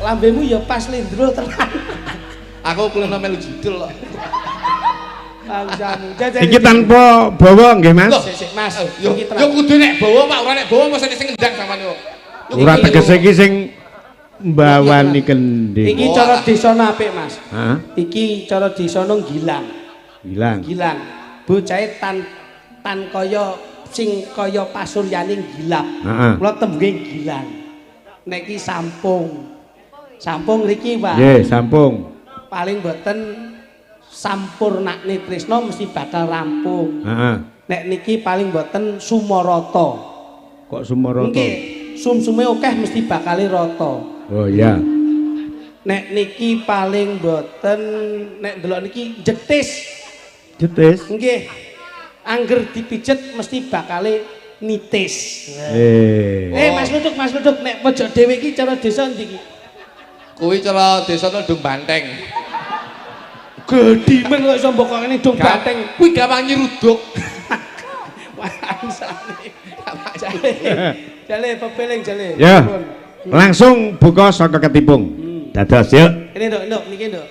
Lambemu ya pas lindro tenan. aku kulino melu judul kok Bangsamu. Iki tanpa bawa nggih Mas. Loh, Sik Mas. yo Iki yo kudu nek bawa Pak ora nek bawa mesti sing ngendang sampean kok Ora tegese iki sing mbawani kendhing. Iki cara desana apik Mas. Hah? Iki cara desana Gilang. Hilang. Gilang. Bocahe tan kaya sing kaya pasuryaning gilap. Heeh. Kula tembunge Gilang. Nek iki sampung. Sampung ngriki, Pak. Nggih, sampung. Paling boten sampurnane tresna mesti bakal rampung. Heeh. Nek niki paling boten sumarata. Kok sumarata? Nggih, sumsume akeh mesti bakal rata. Oh iya. Nek niki paling boten nek ndelok niki jetis. Jetis. Nggih. Angger dipijet mesti bakale nitis. Mas Luduk, nek pojok dhewe iki cara desa ndi iki? kuwi cara desane Dung Banteng Gedimen kok iso mbokongane Dung Banteng. kuwi gampang nyeruduk Jale pepeling jale. Ya. Langsung buka saka ketipung. Dados yuk. Ini nduk, niki nduk.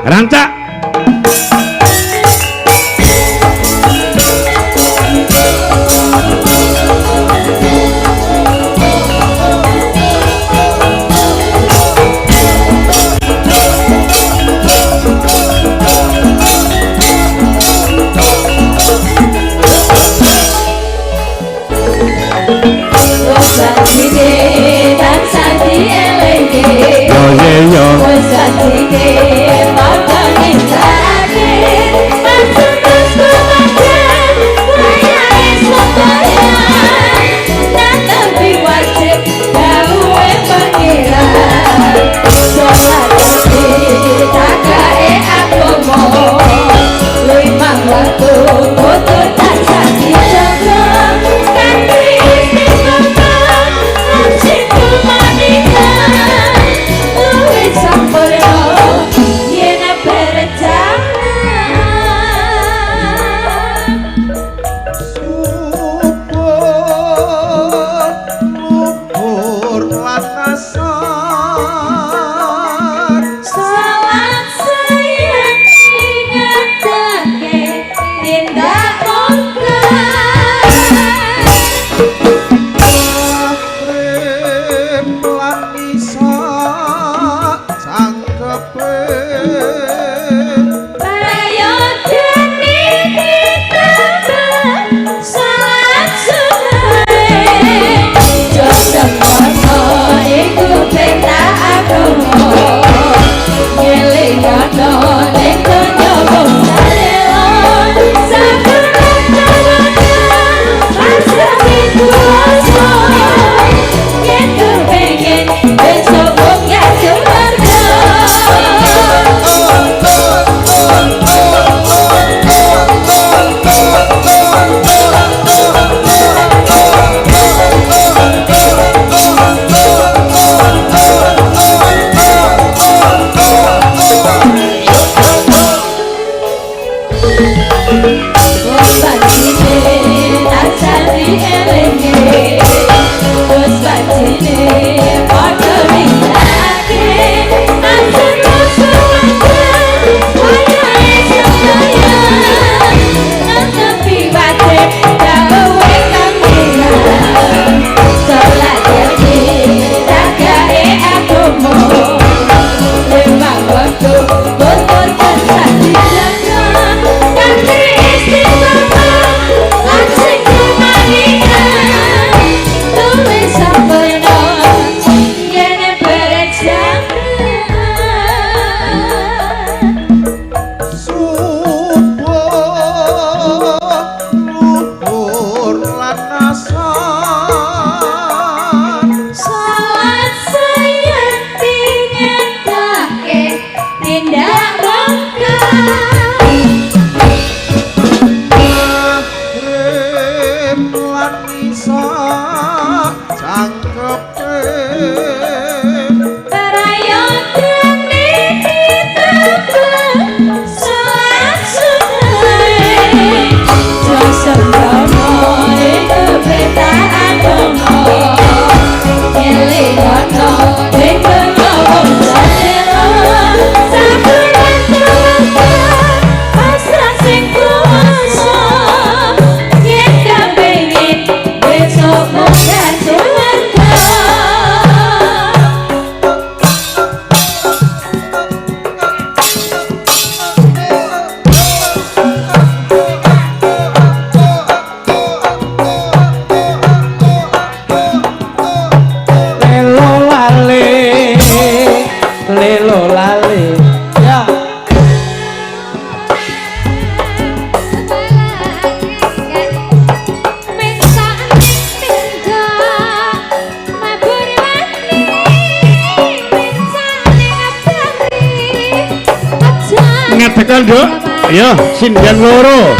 Rancak. Yo yo yo. pason salat saya dinyatake tindak rongga Magrib lan isa cangkepe raya dene ditebak salat sunae jasa moe kebetan agama elegono dengono wong sadera saburan tuwek pasrah sing kuwasa yen kepengin besok munggah swarga lelo lale ya ngetekan Duk ayo sinden loro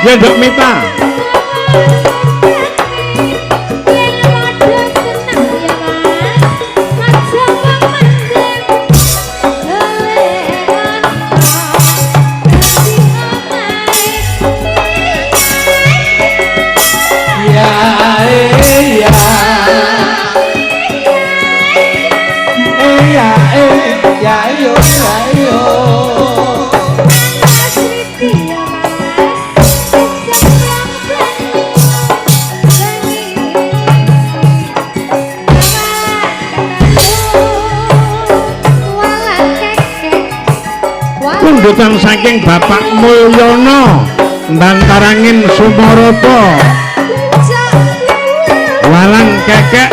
ya Duk Mita kundutan saking Bapak Mulyono Bantarangin Sumoroto Walang Kekek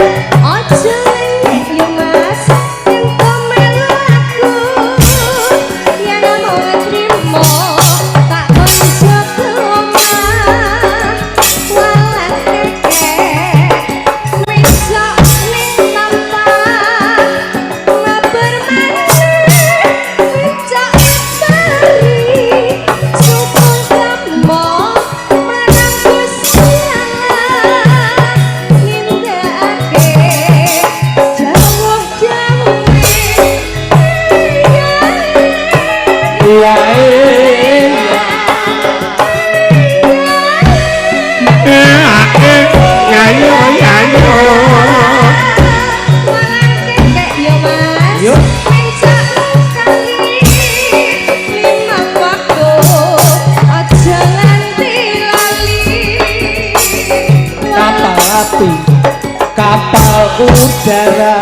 kapal udara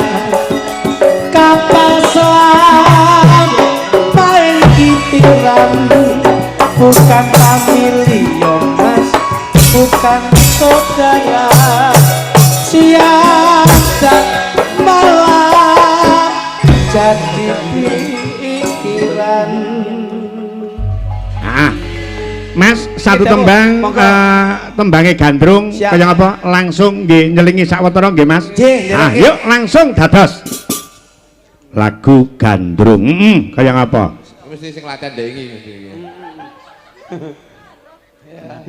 kapal selam paling kitiran bukan familio mas bukan saudara siang dan malam jadi pikiran. Mas satu tembang tembangnya gandrung kaya apa langsung nggih nyelingi sawetara nggih Mas. Yuk langsung dados lagu gandrung kaya apa mesti sing latihan ndengi mesti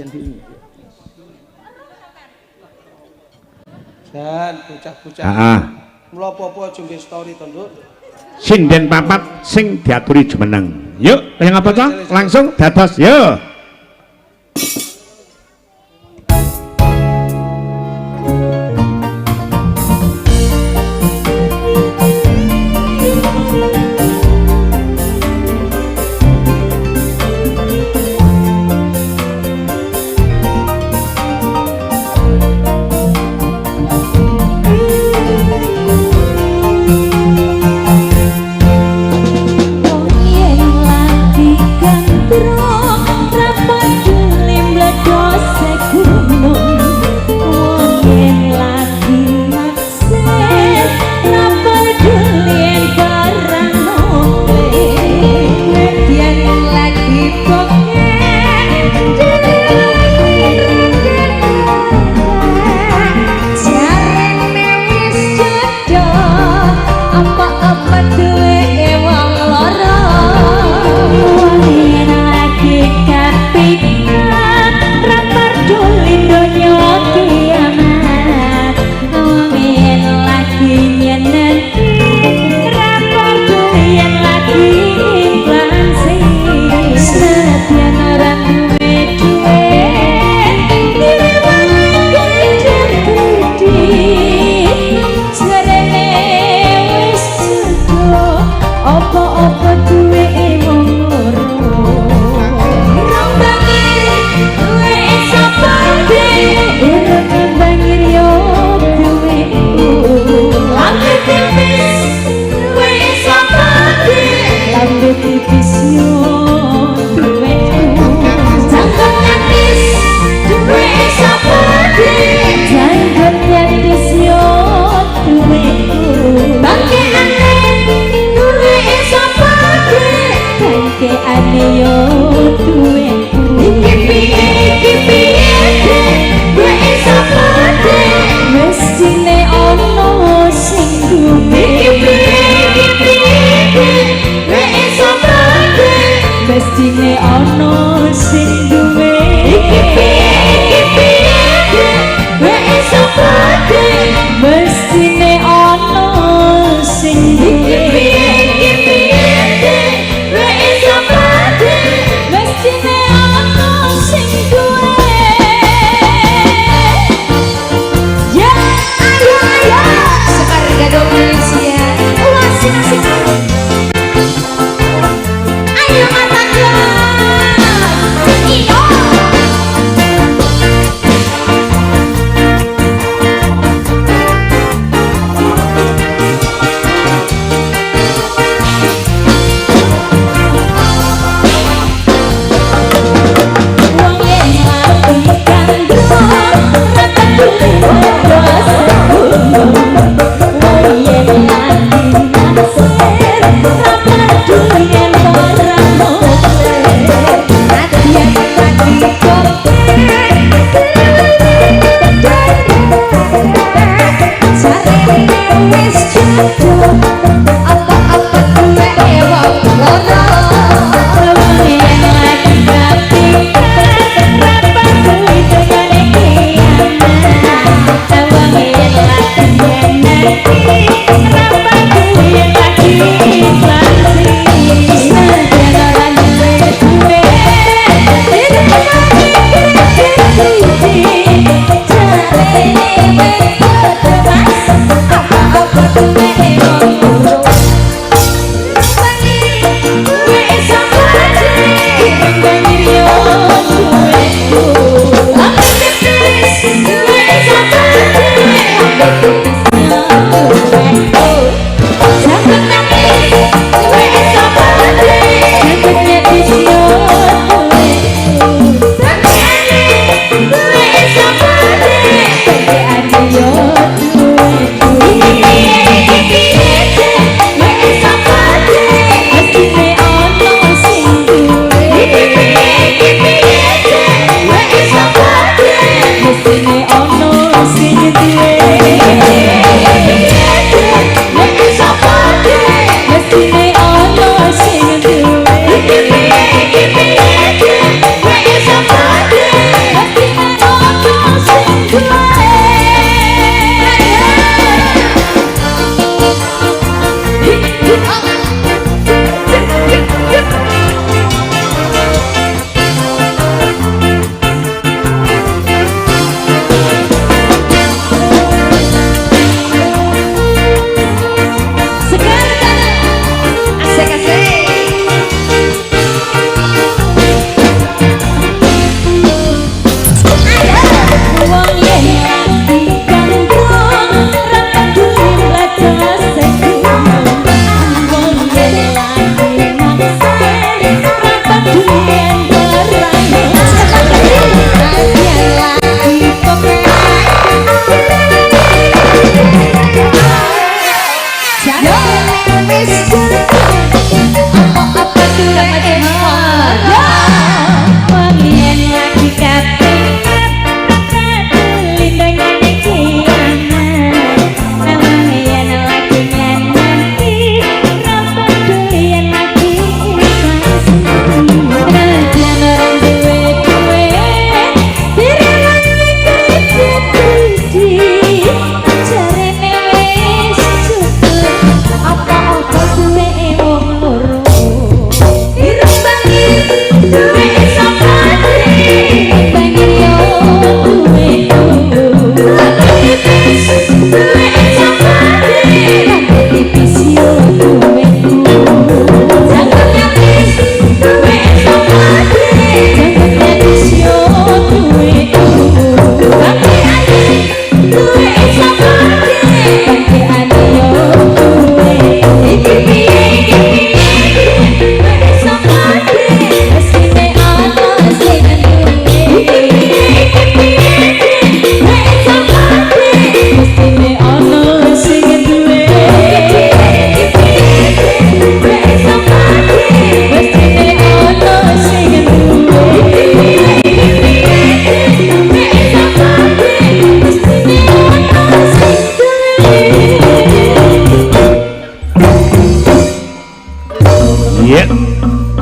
iki dan bocah-bocah mula apa-apa aja nggih story to Nduk sinden papat sing diaturi jumeneng yuk kaya apa to langsung dados yuk. Yen lagi gandrung mestine ono sing duwe wek iso pade mestine ono sing duwe ya ayo ayo sekarang gado Malaysia wah sing ayo mata kelas iyo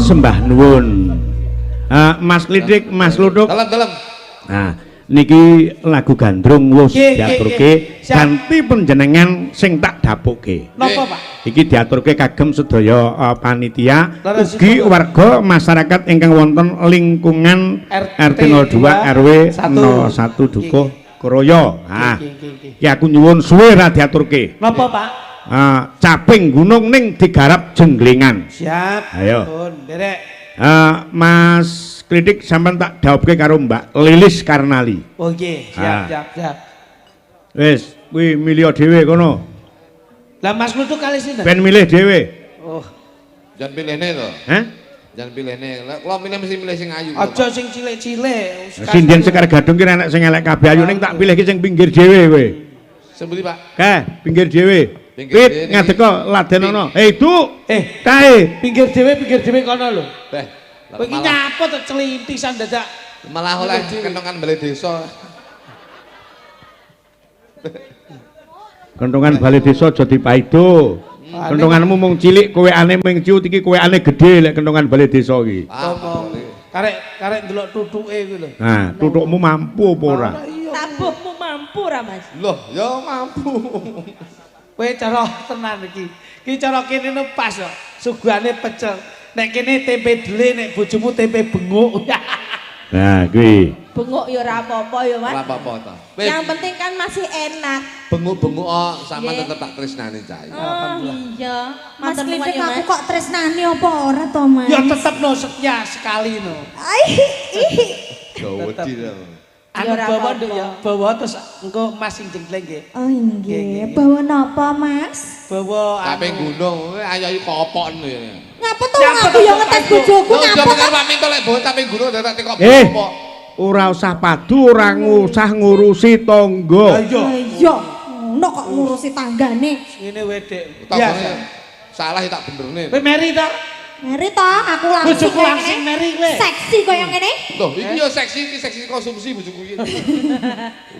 Sembah nuwun. Mas Klidik, Mas Luduk. Dalam. Nah, niki lagu gandrung wis Nggih, diaturke nggih, siap. kanthi panjenengan sing tak dapuke. Napa, Pak? Iki diaturke kagem sedaya panitia Leres ugi itu. warga masyarakat ingkang wonten lingkungan RT 02 RW 01 Dukuh Kroya. Ah, Nggih. iki aku nyuwun suwe ra diaturke. Napa, Pak? Caping gunung ning digarap jenglingan. Siap. Ayo. Pun, derek. Mas Klitik sampean tak dhawuhke karo Mbak Lilis Karnali. Oh nggih, siap. Wis, kuwi milih dhewe kono. Lah Mas Nutuk kali sinten? Ben milih dhewe. Oh, Jangan pilihne to. Hah? Jangan pilihne. Lah kula milih mesti milih sing ayu. aja sing cilik-cilik. Sinden Sekar Gadung ki enek sing elek kabeh ayu ning tak pilih ki sing pinggir dhewe kowe. Sebuti Pak. Kae, pinggir dhewe. Pinggir Pit dhewe ngadeka ladenono. Itu. Eh, Kae. pinggir dhewe kono lho. Beh. Kowe iki nyapa to celintisan dadak. Malah oleh kentongan balai desa. Kentongan Balai Desa aja dipaido. Kentonganmu mung cilik, kowe ane ming ciut iki kowe ane gedhe lek kentongan Balai Desa iki. Karek ndelok tutuke kuwi lho. Nah, tutukmu mampu apa ora? Tabuhmu mampu ra, Mas? Loh, ya mampu. Kowe cara tenan iki. Iki cara kene no pas kok. Suguhane pecel. Nek kene tempe dele, nek bojomu tempe benguk. Nah, kuwi. Benguk ya ora apa-apa ya, Mas. Ora apa-apa to. Yang penting kan masih enak. Benguk-benguk sama tetep tak tresnani cah. Oh iya. Mas Matur nuwun Klitik ya, aku Mas. kok tresnani apa ora to, Mas? Ya tetep no setia sekali no. Gawedi to. Anu ora bawa apa-apa. nduk ya, bawa terus engko Mas sing jengkleng nggih. Oh Nggih, nggih, nggih. bawa napa, Mas? Bawa Kaping gunung, ayo kopon lho ya. Ngapa to Nyapa aku to, yo kok ngetes aku? bojoku Lho, ngapa jaman to? Pak Minto lek bawa kaping gunung dadak teko Eh. apa? Ora usah padu, ora ngusah ngurusi tangga. Ayo. Iya, ngono kok ngurusi tanggane. Ngene wedek. Tanggane Biasa. salah ya tak benerne. Kowe meri ta? Mari to, aku langsung. Bojoku kayak langsung ngene. meri kowe. Seksi koyo ngene. Loh, iki yo seksi, iki seksi konsumsi bojoku iki.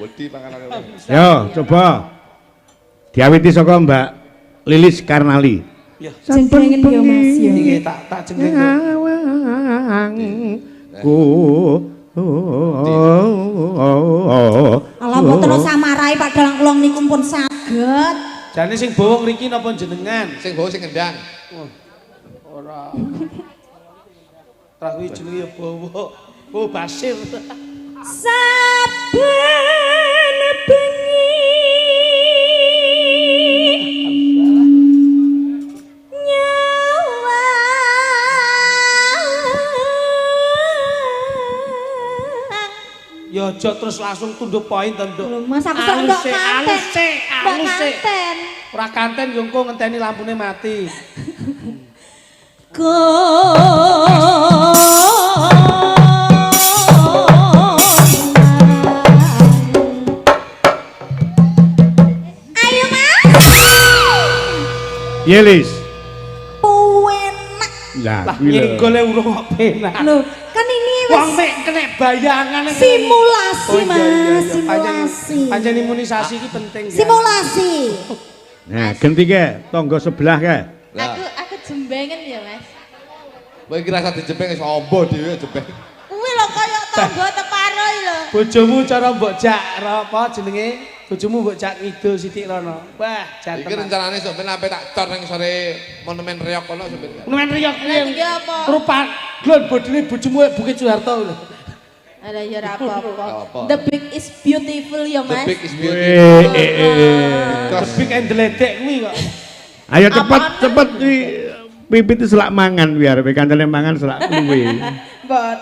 Wedi panganane. Yo, coba. Diawiti saka Mbak Lilis Karnali. Ya. Jengklengen yo Mas yo. Nggih tak jengleng. Ku Ala mboten samarai padahal kula niku pun saged. Jane sing bawa ngriki napa jenengan? Sing bawa sing ngendang. Ora. Kuwi jenenge ya bawa. Oh Basir. Saben bengi nyawa Ya aja terus langsung tunduk poin to, Nduk. Lho Mas aku tok ndok kanten. Alus sik. Kanten. Ora kanten yo engko ngenteni lampune mati. Ayo Mas. Yelis. Puenak. Lah, Lah kuwi lho. nyenggole urung kok penak. Loh, kan ini Wong wis mek kena bayangan simulasi iya, Mas, Panjen simulasi. panjen imunisasi iki penting. ya. Simulasi. Nah, ganti ke tangga sebelah ke. Aku jembengen ya, Mas. Kowe iki rasa dijebeng wis ombo dhewe jebeng. Kuwi lho kaya tangga teparo iki lho. Bojomu cara mbok jak apa jenenge? Bojomu mbok jak ngidul sithik rono. Wah, Iki jateng. rencanane sok ben ape tak cor ning sore monumen Riok kono sok ben. Nemen riyok Lah iki apa? rupa glon bodine bojomu Bukit Soeharto lho. Ada ya ora apa-apa. Apa? The big is beautiful ya, The Mas. big is beautiful. Tebik endeledek kuwi kok. Ayo cepet pipit selak mangan biar kancane mangan selak kuwi. Bot.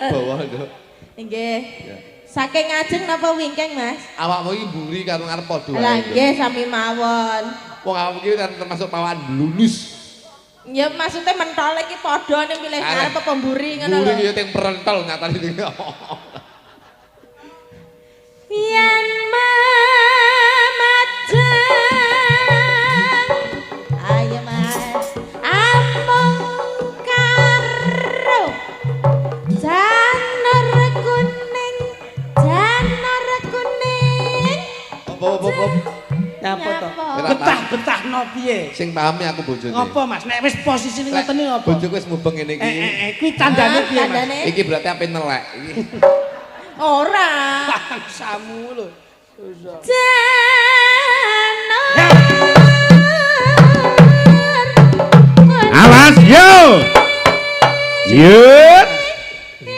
Bawah nduk. Nggih. Saking ngajeng napa wingking, Mas? Awakmu iki mburi karo ngarep padha Lah wae. nggih sami mawon. Wong awakmu iki kan termasuk pawaan lulus. Ya maksudnya mentol iki padha ning milih Arek. arep apa mburi ngono Mburi lho. iki teng perentol nyatane iki. yen mamajeng Ayo Mas. amung karo janur kuning Apa. Nyapa to? Nyapa. Betah-betah no piye? Sing pahami aku bojone. Ngopo Mas? Nek wis posisine ngoten iki ngopo? Bojoku wis mubeng ngene iki. Kuwi tandane piye Mas? Tandane Iki berarti ape nelek iki. Ora. Samu lho. Awas yo. Yut.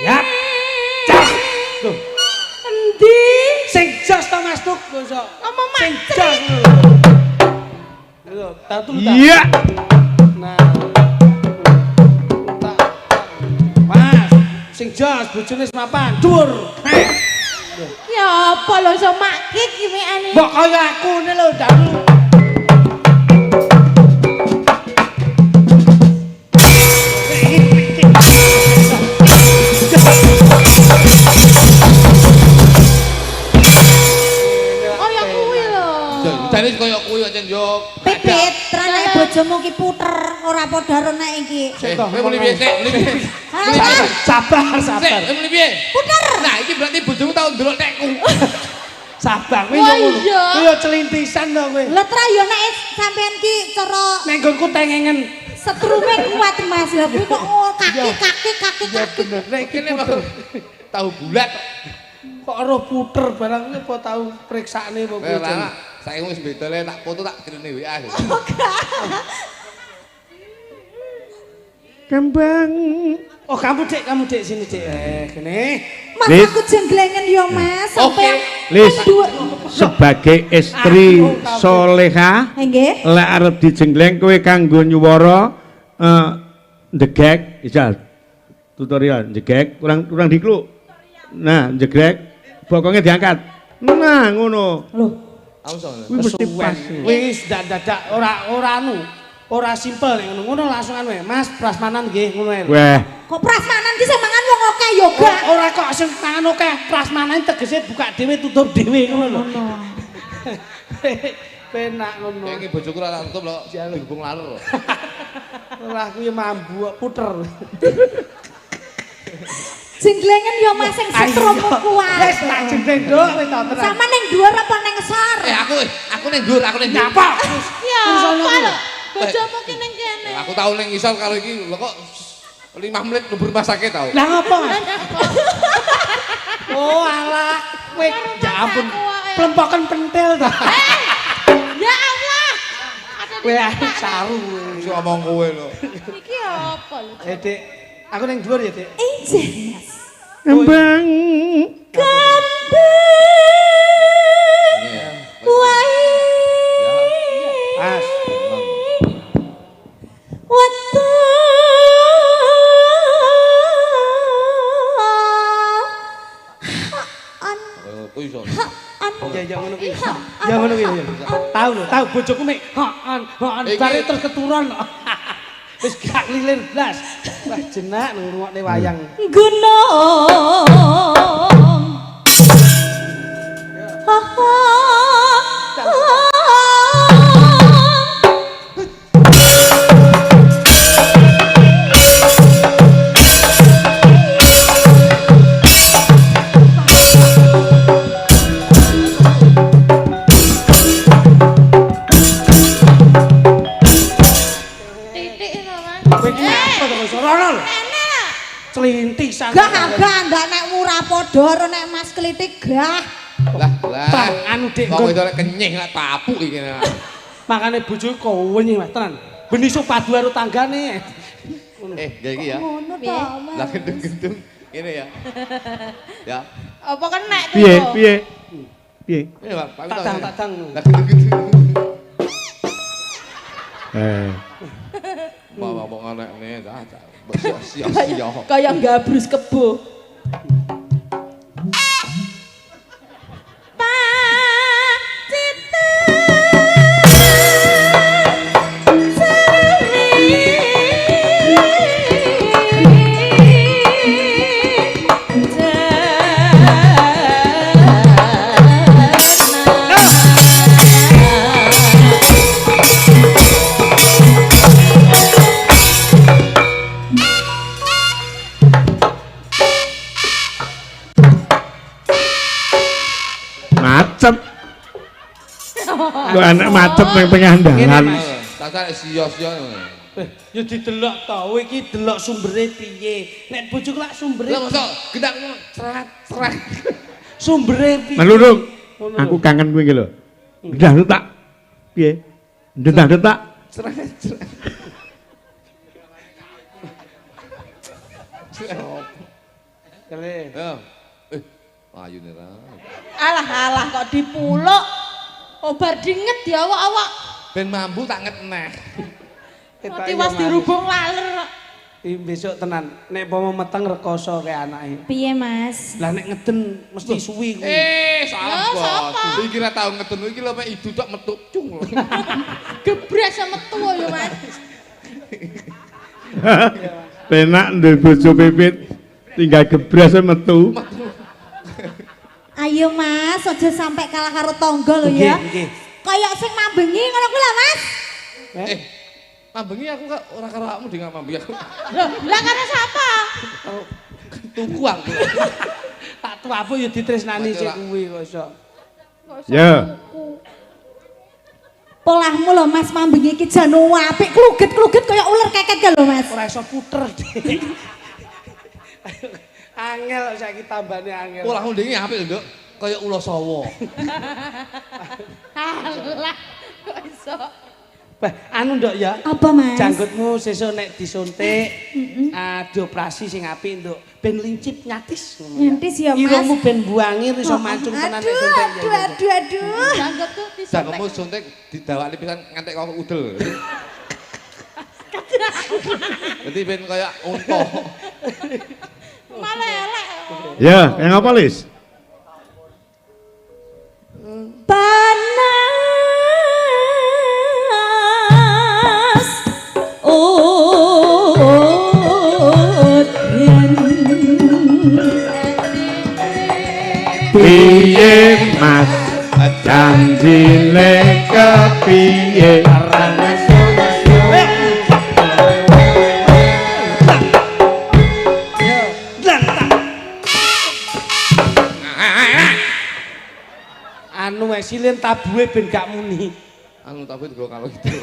Ya. Cas. Loh, Endi? sing jos to Mas Tuk, bosok. Ngomong Sing macet. jos lho. Lho, tak tum tak. Iya. Nah. Tak. Mas, sing jos bojone wis mapan, dhuwur. Ya apa lho iso makik iki mekane. Mbok kaya aku ne lho, Dalu. Oh ya kuwi lho. Jane koyo kuwi kok yo. Pipit, trane bojomu ki puter ora padha ro nek iki. Kowe muni piye sik? Muni piye? Sabar, Sik, sabar. kowe muni piye? Puter. Nah, iki berarti bojomu tau ndelok tekku. Sabar, kowe Wah, yo ngono. iya. Kowe yo celintisan to kowe. Lah tra yo nek sampean ki cara Nek nggonku tengengen. setrume kuat Mas. Lah kuwi kok kaki. Ya bener. Nek Kene tahu bulat. kok roh puter barang apa tahu periksane apa Kowe ora. Saiki wis beda le tak foto tak kirene WA. Kembang. Oh, kamu Dek sini, Dek. Kene. Mas Lis. aku jenglengen yo Mas sampean. Lis. Dua. Sebagai istri soleha, Nggih. lek arep dijenggleng kowe kanggo nyuwara ndegek, ijal. Tutorial njegek, kurang dikluk. Nah, njegrek, bokongnya diangkat. Nah, ngono. Loh, Kuwi mesti pas. Wis dadak ora anu. Ora simpel nek ngono langsungan wae. Mas prasmanan nggih ngono wae. Weh, kok prasmanan ki sing mangan wong akeh yo gak. Ora kok sing tangan akeh. Prasmanan tegese buka dhewe tutup dhewe ngono lho. Penak ngono. Iki bojoku ora tak tutup lho, dihubung laler. Ora aku ya mambu kok puter. Jenglengen yo Mas sing setrum kuat. Wis tak jeneng nduk wis tak terang. Sama ning dhuwur apa ning ngesor? Aku ning dhuwur, aku ning dhuwur. Nyapa? Ya apa lho. Bojomu ki ning kene. Aku tau ning ngisor karo iki lho kok 5 menit mlebu rumah sakit tau. Lah ngopo, Mas? Oh, alah. Kowe ya ampun. Plempoken pentil ta. Ya Allah. Kowe arep saru. Iso ngomong kowe lho. Iki apa lho? Dek, aku ning dhuwur ya, Dek. Injih Mas. kembang. Wae. Mas. Watu. Kuwi iso. Ya ngono kuwi. Ya ngono kuwi. Tahu lho, tahu bojoku mek bare terus keturun. Wis gak lilir blas. Wah jenak ngrungokne wayang. Gunung. Titik lho, Mas. Kowe iki apa to wis ora lho. Celintisan. Gak ndak nek murah padha karo nek Mas Klitik gah. Lah, Bang, anu Dik. Wong itu lek kenyih lek papuk iki. Makane bojoku kowenyi Mas tenan. Beniso padu karo tanggane. Ya iki ya. Ngono to, Mas. Lah gendung-gendung ngene ya. Ya. Apa kena tuh? Piye, piye? Piye? Ini Pak, Pak Wito. Tak dang. Lah gendung-gendung. Bawa anakne cah. Sia-sia. Kayak gabrus kebo. Macet. Kok anak macet nang tengah dalan. Tasar sia-sia. Ya didelok to, kowe iki delok sumbere piye. Nek bojoku lak sumbere. Lah mosok gendak cerat. Sumbere piye? Manurung. Aku kangen kowe iki lho. Ndah tak. Piye? Ndah tak. Cerat. Kele. Ya. Ayu nih ra. Alah kok dipuluk. Obar dinget ya awak-awak. Ben mambu tak ngetneh. Tiwas dirubung laler. Besok tenan, nek pomo meteng rekoso kayak anake. Piye, Mas? Lah nek ngeden mesti suwi kuwi. Salah bos. Iki ra tau ngeten iki lho mek idu tok metu cung. Gebres sama tua ya Mas. Penak duwe bojo pipit. Tinggal gebras metu. Ayo Mas, aja sampai kalah karo tangga lho ya. Nggih. Kayak sing mambengi ngono kuwi lho Mas. Mambengi aku kok ora karo awakmu di mambengi aku. Lah karena siapa? Tuku aku. Tak tuapu ya ditresnani sik kuwi kok iso. Ya. Polahmu lho Mas mambengi iki jan apik kluget-kluget kaya ular keket ka lho Mas. Ora iso puter. Angel saiki tambane angel. Polahmu ndek iki apik lho, Nduk. Kaya ula sawa. Alah kok iso. Bah, anu nduk ya. Apa Mas? Janggutmu sesuk nek disuntik, dioperasi sing apik nduk. Ben lincip nyatis ngono ya. Nyatis ya Mas. Irungmu ben buangir iso mancung tenan nek suntik. Aduh. Janggutku disuntik. Janggutmu suntik didawakne pisan ngantek kok udel. Dadi ben kaya unta. Malah elek. Ya, yang apa Lis? Panas Piye Mas? Janjine kepiye? Anu silin tabuhe ben gak muni. Anu tapi digo kalau gitu.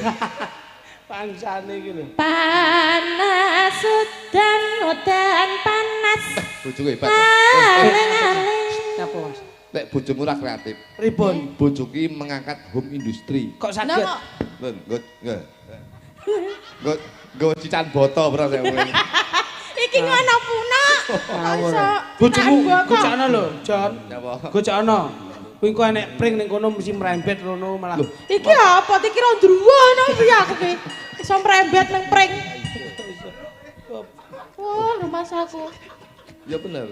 Pangsane iki lho. Panas udan panas. Bojoku hebat. Napa Mas? Lek bojomu ora kreatif. Pripun? Bojoku mengangkat home industry. Kok saged? Lho, nggo cican boto bro saya ngomong. Iki ngono puna. Ngawur. Bojomu gocana lho, Jon. Napa? Gocana. Kuwi kok enek pring ning kono mesti mrembet rono malah. Iki apa? Iki kira ndruwo ngono piye aku ki. Iso mrembet nang pring. Oh, rumah saku. Ya bener.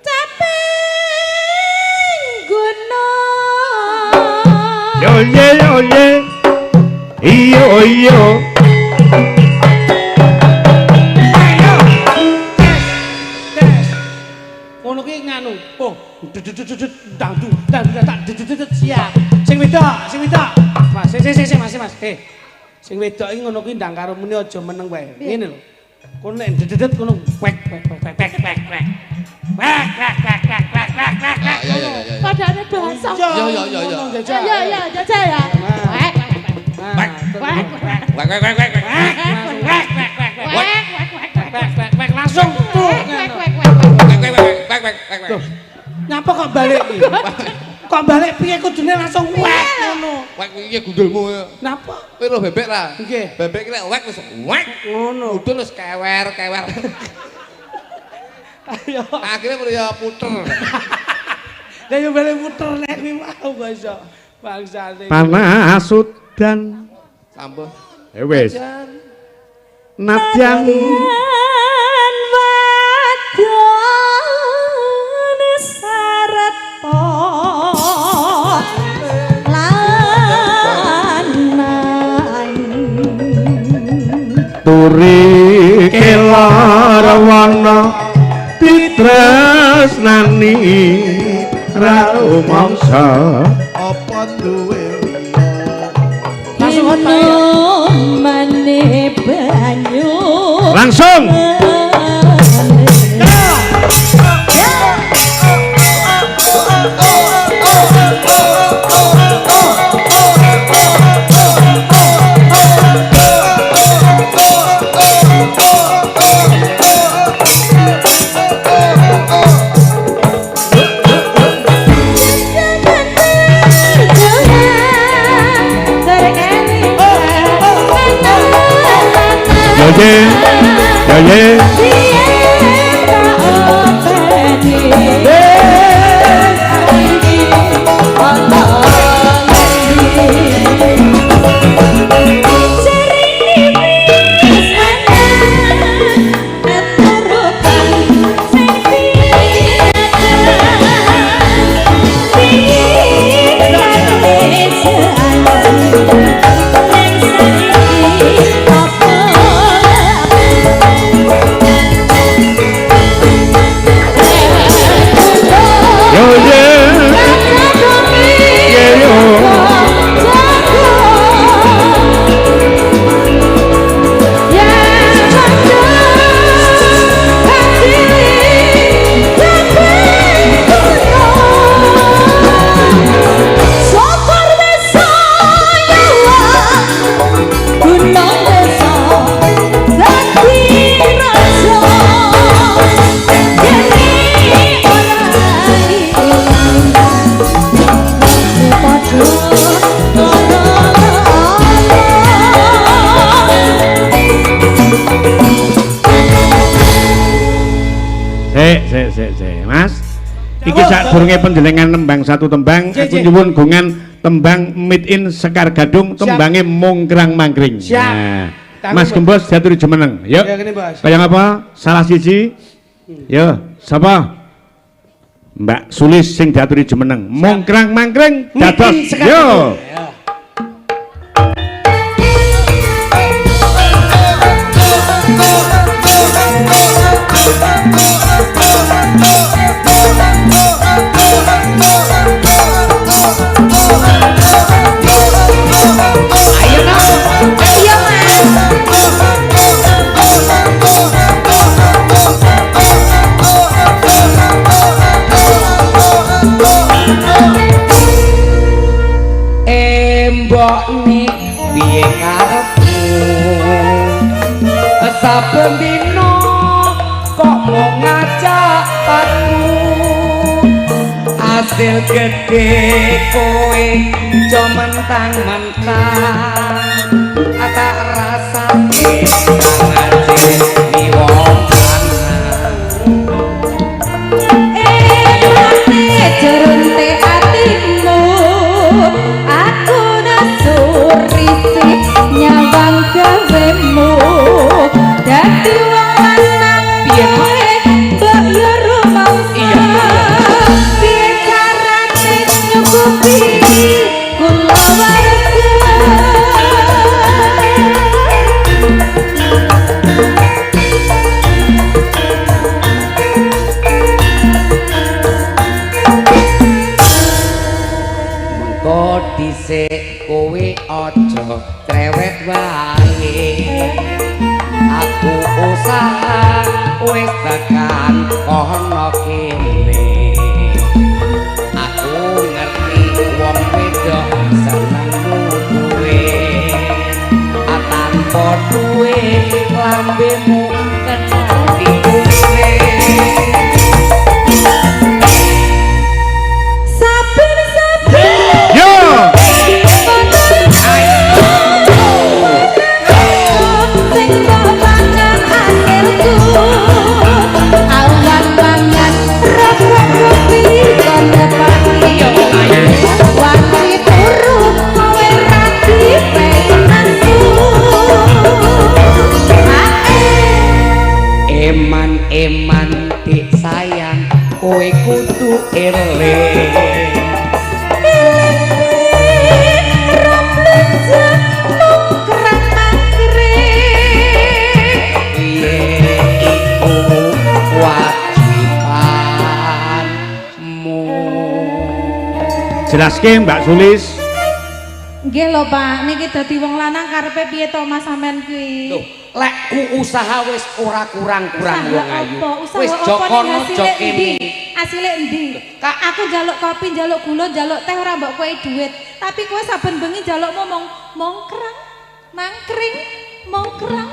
Caping gunung. Yo ye. Iyo. Ngono ki nganu. Oh, dangdu siap. Sing wedok. Mas, Mas. Sing wedok iki ngono kuwi ndang karo muni aja meneng wae. Ngene lho. Kono nek dedet kono wek. Padane basah. Ya. Ya, jajah ya. Wek langsung tuh. Nyapa kok balik iki? Kok balik piye kudune langsung wek ngono. Wek iki gundulmu. Napa? Kowe lho bebek ra? Nggih. Bebek ki lek wek wis wek. Ngono. Udun wis kewer. Ayo. Akhirnya perlu ya puter. Lah yo balik muter nek kuwi mau kok iso. Bangsane. Panas udan. Sampun. Wis. Nadyan wadon sareta lanang turi kelar wana ditresnani ra mangsa apa duwe Langsung hot Pak. mane banyu langsung Mas. Iki sadurunge panjenengan nembang satu tembang, aku nyuwun gongan tembang Made in Sekar Gadung, tembange Mungkrang Mangkring. Nah, Mas Gembos diaturi jumeneng. Yuk. Kaya ngapa? Salah siji. Yo, sapa? Mbak Sulis sing diaturi jumeneng. Mungkrang Mangkring dados. Yo. Mbok nik piye karepmu saben dina kok mau ngajak aku hasil gede kowe jo mentang-mentang tak rasane ngajen ni wong lanang jerunte atimu aku nasurisi nyawang gawemu dadi wong lanang piye mbok yo rumangsa piye carane nyukupi kula warga dhisik kowe aja krewet wae aku usaha wis tekan kono kene aku ngerti wong wedok seneng duwe tanpa duwe lambemu kena dikune eman dik sayang kowe kudu eling Jelaske Mbak Sulis. Nggih lho Pak, niki dadi wong lanang karepe piye to Mas sampean kuwi? Lho, lek ku usaha wis ora kurang-kurang wong ayu. Wis jokono jokene. Asile endi? Aku njaluk kopi, njaluk gula, njaluk teh ora mbok kowe dhuwit. Tapi kowe saben bengi njalukmu mongkrang, mangkring, mongkrang.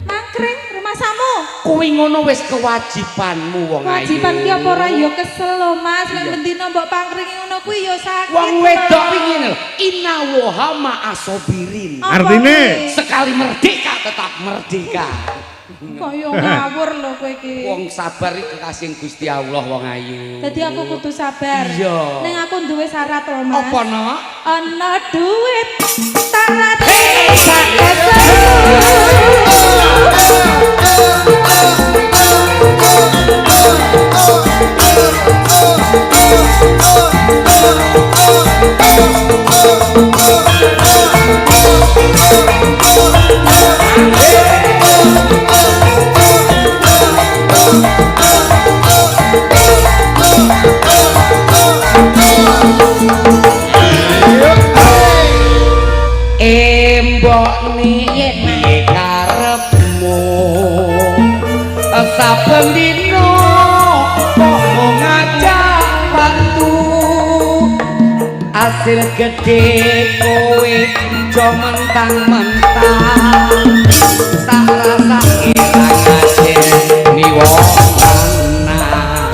Mangkring rumah samu. Kuwi ngono wis kewajibanmu wong ayu. Kewajiban ki apa ora ya kesel lho Mas, lek bendina mbok pangkringi ngono kuwi ya sakit. Wong wedok iki lho, inna wa ma'asobirin. Artine Sekali merdeka tetap merdeka. Kaya ngawur lho kowe iki. Wong sabar iki kekasih Gusti Allah wong ayu. Dadi aku kudu sabar. Iya. Ning aku duwe syarat lho Mas. Apa no? Ana duit syarat Embok piye karepmu saben dina kok ngajak bantu hasil gede kowe jo mentang-mentang tak rasake ngajen ni wong lanang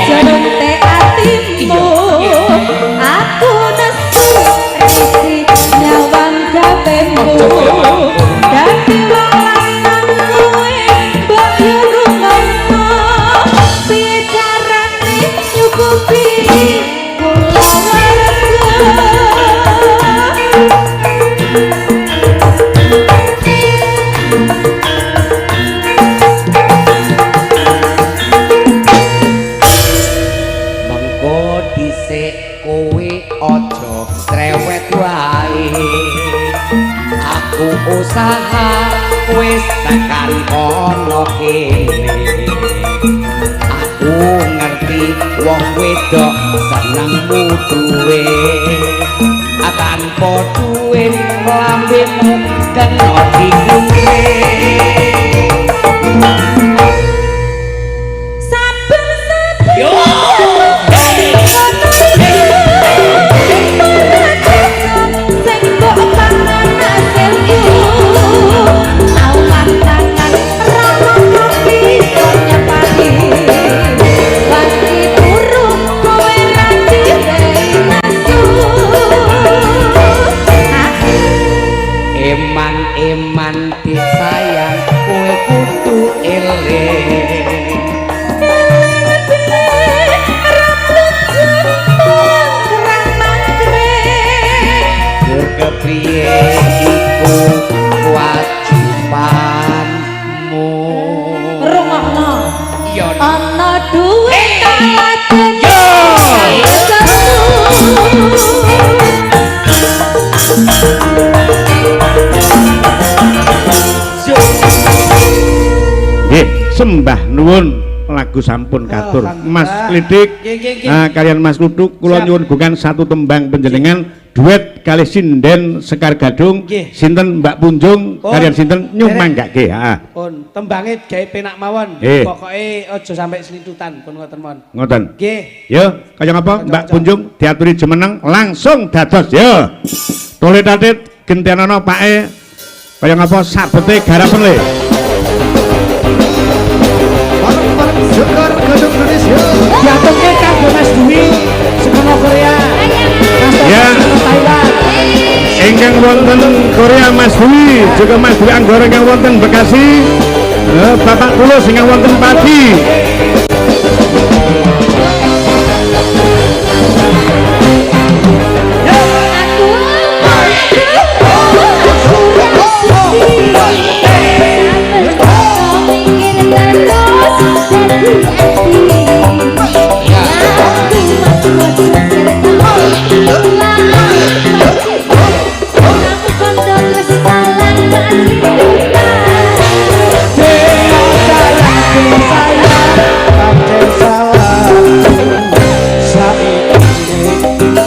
Jonte atimu aku nesu risi nyawang gawemu dadi wong lanang kowe mbok yo rumono piye carane nyukupi kula warga usaha wis tekan kono kene aku ngerti wong wedok senengmu duwe tanpa duwe lambemu kena dikure saben-saben yo eman disayang kowe kudu eling kepriye iku kewajibanmu rungokno yo ana duwe kalajen nggih sembah nuwun lagu sampun katur Mas Lidik kalian Mas Luduk kula nyuwun gungan satu tembang panjenengan duet kali sinden Sekar Gadung sinten Mbak Punjung kalian sinten nyumanggake pun tembange gawe penak mawon pokoke aja sampai selitutan pun ngoten mon ngoten nggih yo kaya ngapa Mbak Punjung diaturi jemeneng langsung dados yo tolet-tatit gentenana pake kaya ngapa sabete garapen le Sekar Gadung Indonesia diaturke kanggo Mas Dwi sekono Korea ya ingkang wonten Korea Mas Dwi juga Mas Dwi Anggara ingkang wonten Bekasi Bapak Tulus ingkang wonten Pati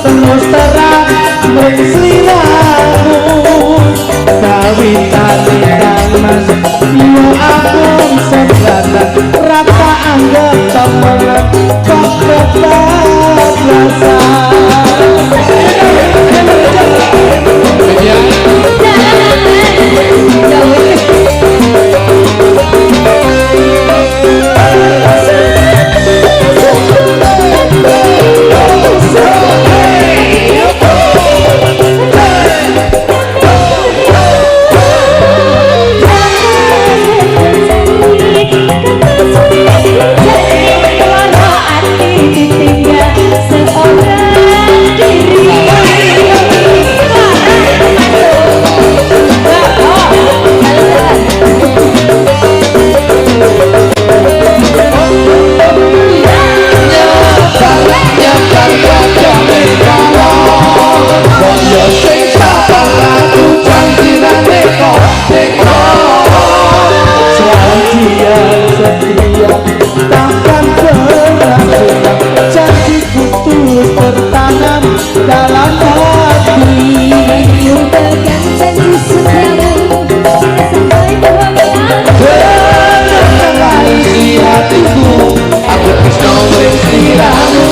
terus terang seliramu kawitane mas yo aku seblatan rata anggap temen kok tetap rasa dalam hati Pegang janji setiamu sampai bumi akhir. dengan isi hatiku aku bisa mengira-Mu.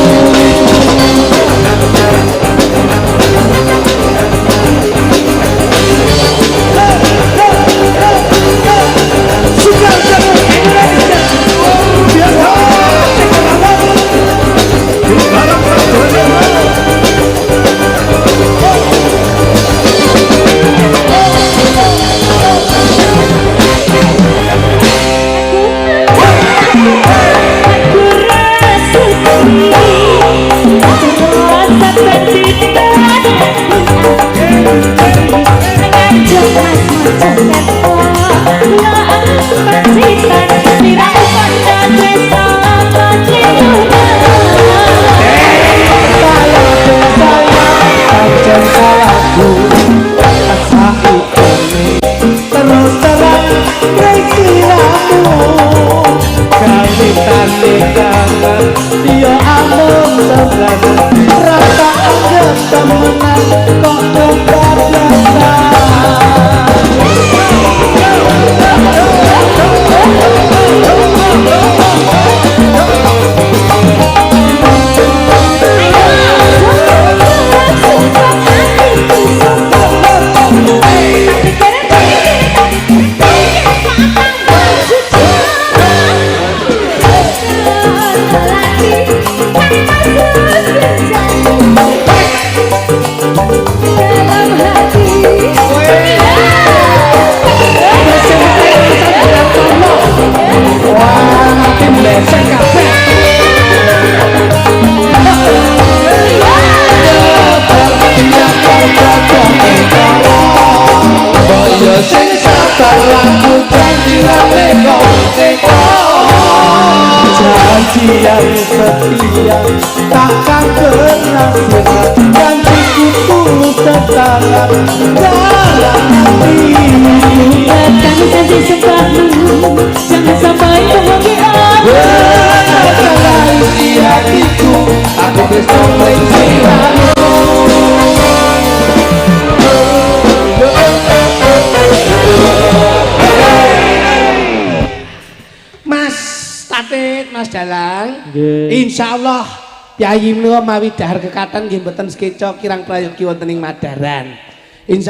Janji yang setia takkan pernah sirna, janjiku tulus tertanam dalam hati. Pegang janji sempatmu, jangan sampai bumi akhir. Dengan isi hatiku aku bisa mengira-Mu. Mas Dalang, insyaallah Yayi menika mawi dahar kekatan nggih mboten sekeca kirang prayogi wonten ing Madaran.